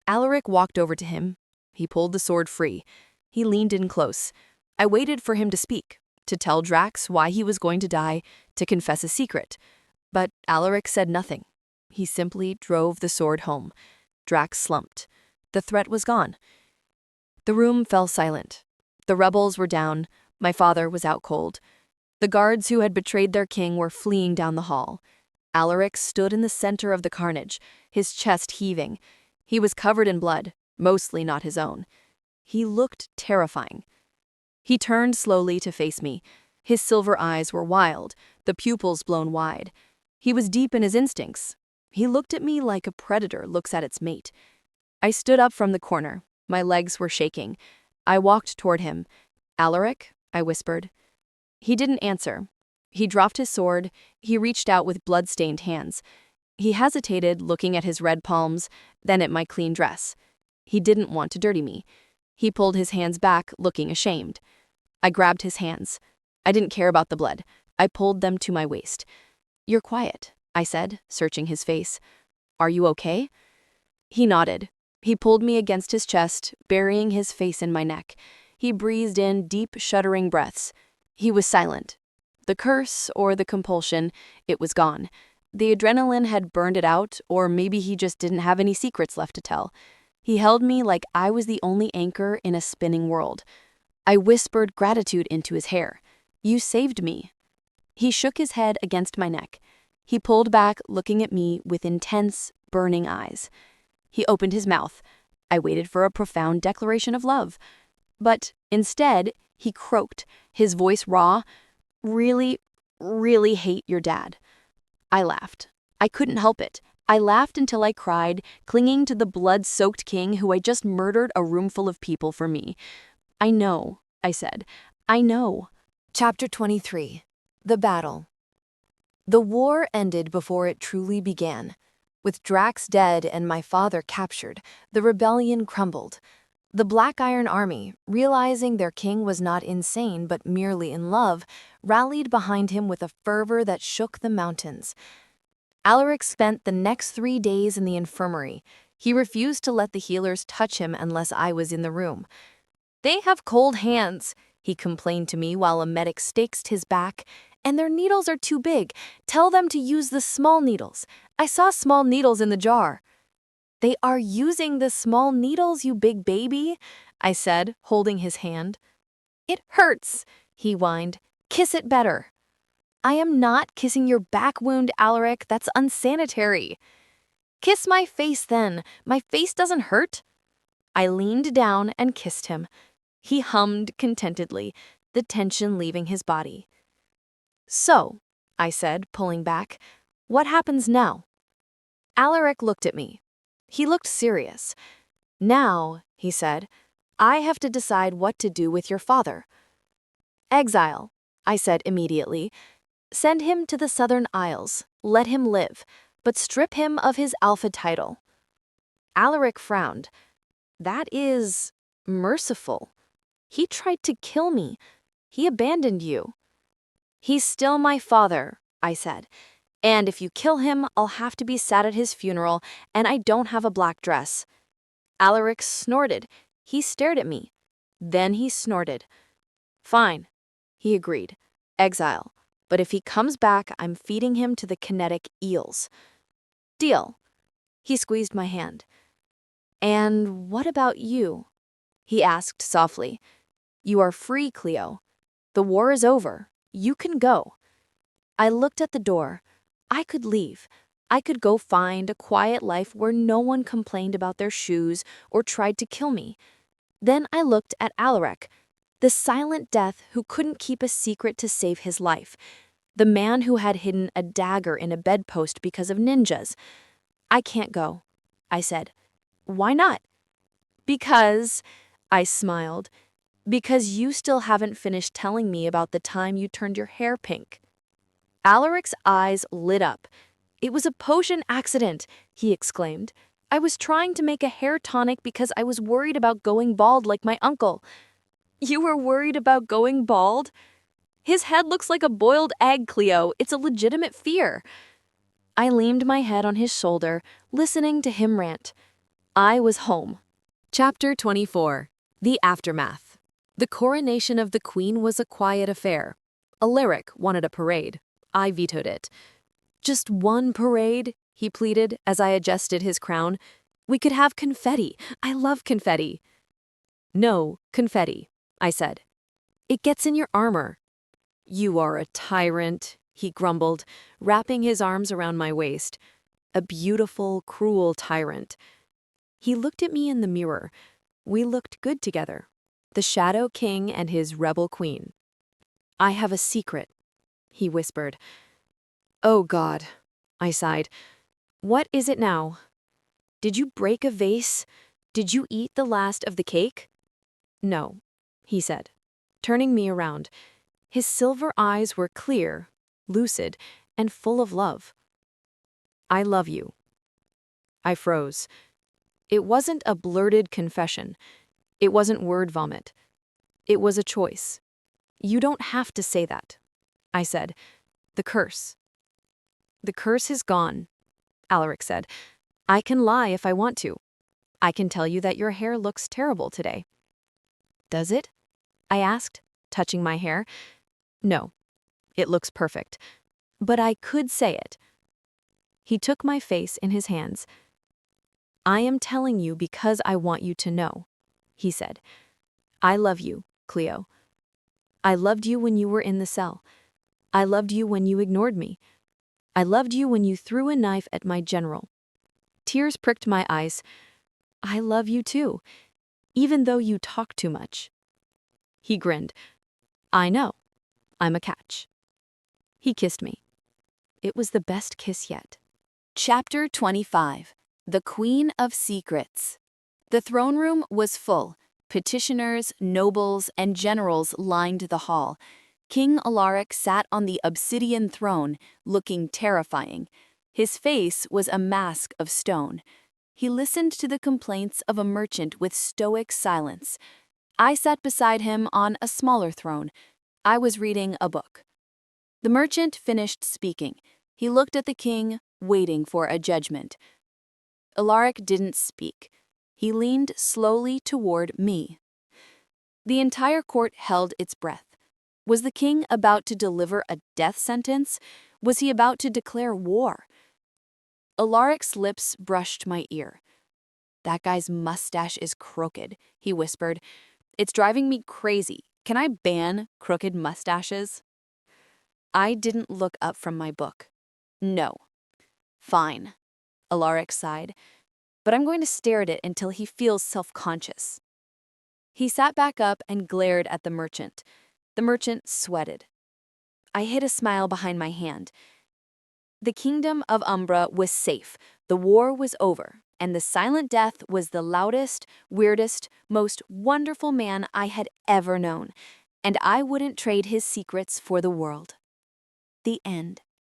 Alaric walked over to him. He pulled the sword free. He leaned in close. I waited for him to speak, to tell Drax why he was going to die, to confess a secret. But Alaric said nothing. He simply drove the sword home. Drax slumped. The threat was gone. The room fell silent. The rebels were down. My father was out cold. The guards who had betrayed their king were fleeing down the hall. Alaric stood in the center of the carnage, his chest heaving. He was covered in blood, mostly not his own. He looked terrifying. He turned slowly to face me. His silver eyes were wild, the pupils blown wide. He was deep in his instincts. He looked at me like a predator looks at its mate. I stood up from the corner. My legs were shaking. I walked toward him. Alaric, I whispered. He didn't answer. He dropped his sword. He reached out with blood-stained hands. He hesitated, looking at his red palms, then at my clean dress. He didn't want to dirty me. He pulled his hands back, looking ashamed. I grabbed his hands. I didn't care about the blood. I pulled them to my waist. You're quiet, I said, searching his face. Are you okay? He nodded. He pulled me against his chest, burying his face in my neck. He breathed in deep, shuddering breaths. He was silent. The curse, or the compulsion, it was gone. The adrenaline had burned it out, or maybe he just didn't have any secrets left to tell. He held me like I was the only anchor in a spinning world. I whispered gratitude into his hair. You saved me. He shook his head against my neck. He pulled back, looking at me with intense, burning eyes. He opened his mouth. I waited for a profound declaration of love. But instead, he croaked, his voice raw. Really, really hate your dad. I laughed. I couldn't help it. I laughed until I cried, clinging to the blood-soaked king who had just murdered a roomful of people for me. I know, I said. I know. Chapter 23. The Battle. The war ended before it truly began. With Drax dead and my father captured, the rebellion crumbled. The Black Iron Army, realizing their king was not insane but merely in love, rallied behind him with a fervor that shook the mountains. Alaric spent the next 3 days in the infirmary. He refused to let the healers touch him unless I was in the room. They have cold hands, he complained to me while a medic staked his back, and their needles are too big. Tell them to use the small needles. I saw small needles in the jar. They are using the small needles, you big baby, I said, holding his hand. It hurts, he whined. Kiss it better. I am not kissing your back wound, Alaric. That's unsanitary. Kiss my face then. My face doesn't hurt. I leaned down and kissed him. He hummed contentedly, the tension leaving his body. So, I said, pulling back, what happens now? Alaric looked at me. He looked serious. Now, he said, I have to decide what to do with your father. Exile, I said immediately. Send him to the Southern Isles. Let him live, but strip him of his alpha title. Alaric frowned. That is merciful. He tried to kill me. He abandoned you. He's still my father, I said. And if you kill him, I'll have to be sat at his funeral, and I don't have a black dress. Alaric snorted. He stared at me. Then he snorted. Fine, he agreed. Exile. But if he comes back, I'm feeding him to the kinetic eels. Deal. He squeezed my hand. And what about you? He asked softly. You are free, Cleo. The war is over. You can go. I looked at the door. I could leave. I could go find a quiet life where no one complained about their shoes or tried to kill me. Then I looked at Alaric, the silent death who couldn't keep a secret to save his life, the man who had hidden a dagger in a bedpost because of ninjas. I can't go, I said. Why not? Because, I smiled, because you still haven't finished telling me about the time you turned your hair pink. Alaric's eyes lit up. It was a potion accident, he exclaimed. I was trying to make a hair tonic because I was worried about going bald like my uncle. You were worried about going bald? His head looks like a boiled egg, Cleo. It's a legitimate fear. I leaned my head on his shoulder, listening to him rant. I was home. Chapter 24. The Aftermath. The coronation of the Queen was a quiet affair. Alaric wanted a parade. I vetoed it. Just one parade, he pleaded as I adjusted his crown. We could have confetti. I love confetti. No, confetti, I said. It gets in your armor. You are a tyrant, he grumbled, wrapping his arms around my waist. A beautiful, cruel tyrant. He looked at me in the mirror. We looked good together. The Shadow King and his rebel queen. I have a secret, he whispered. Oh God, I sighed. What is it now? Did you break a vase? Did you eat the last of the cake? No, he said, turning me around. His silver eyes were clear, lucid, and full of love. I love you. I froze. It wasn't a blurted confession. It wasn't word vomit. It was a choice. You don't have to say that, I said. The curse. The curse is gone, Alaric said. I can lie if I want to. I can tell you that your hair looks terrible today. Does it? I asked, touching my hair. No, it looks perfect. But I could say it. He took my face in his hands. I am telling you because I want you to know, he said. I love you, Cleo. I loved you when you were in the cell. I loved you when you ignored me. I loved you when you threw a knife at my general. Tears pricked my eyes. I love you too, even though you talk too much. He grinned. I know. I'm a catch. He kissed me. It was the best kiss yet. Chapter 25. The Queen of Secrets. The throne room was full. Petitioners, nobles, and generals lined the hall. King Alaric sat on the obsidian throne, looking terrifying. His face was a mask of stone. He listened to the complaints of a merchant with stoic silence. I sat beside him on a smaller throne. I was reading a book. The merchant finished speaking. He looked at the king, waiting for a judgment. Alaric didn't speak. He leaned slowly toward me. The entire court held its breath. Was the king about to deliver a death sentence? Was he about to declare war? Alaric's lips brushed my ear. That guy's mustache is crooked, he whispered. It's driving me crazy. Can I ban crooked mustaches? I didn't look up from my book. No. Fine, Alaric sighed, but I'm going to stare at it until he feels self-conscious. He sat back up and glared at the merchant. The merchant sweated. I hid a smile behind my hand. The kingdom of Umbra was safe, the war was over, and the silent death was the loudest, weirdest, most wonderful man I had ever known, and I wouldn't trade his secrets for the world. The end.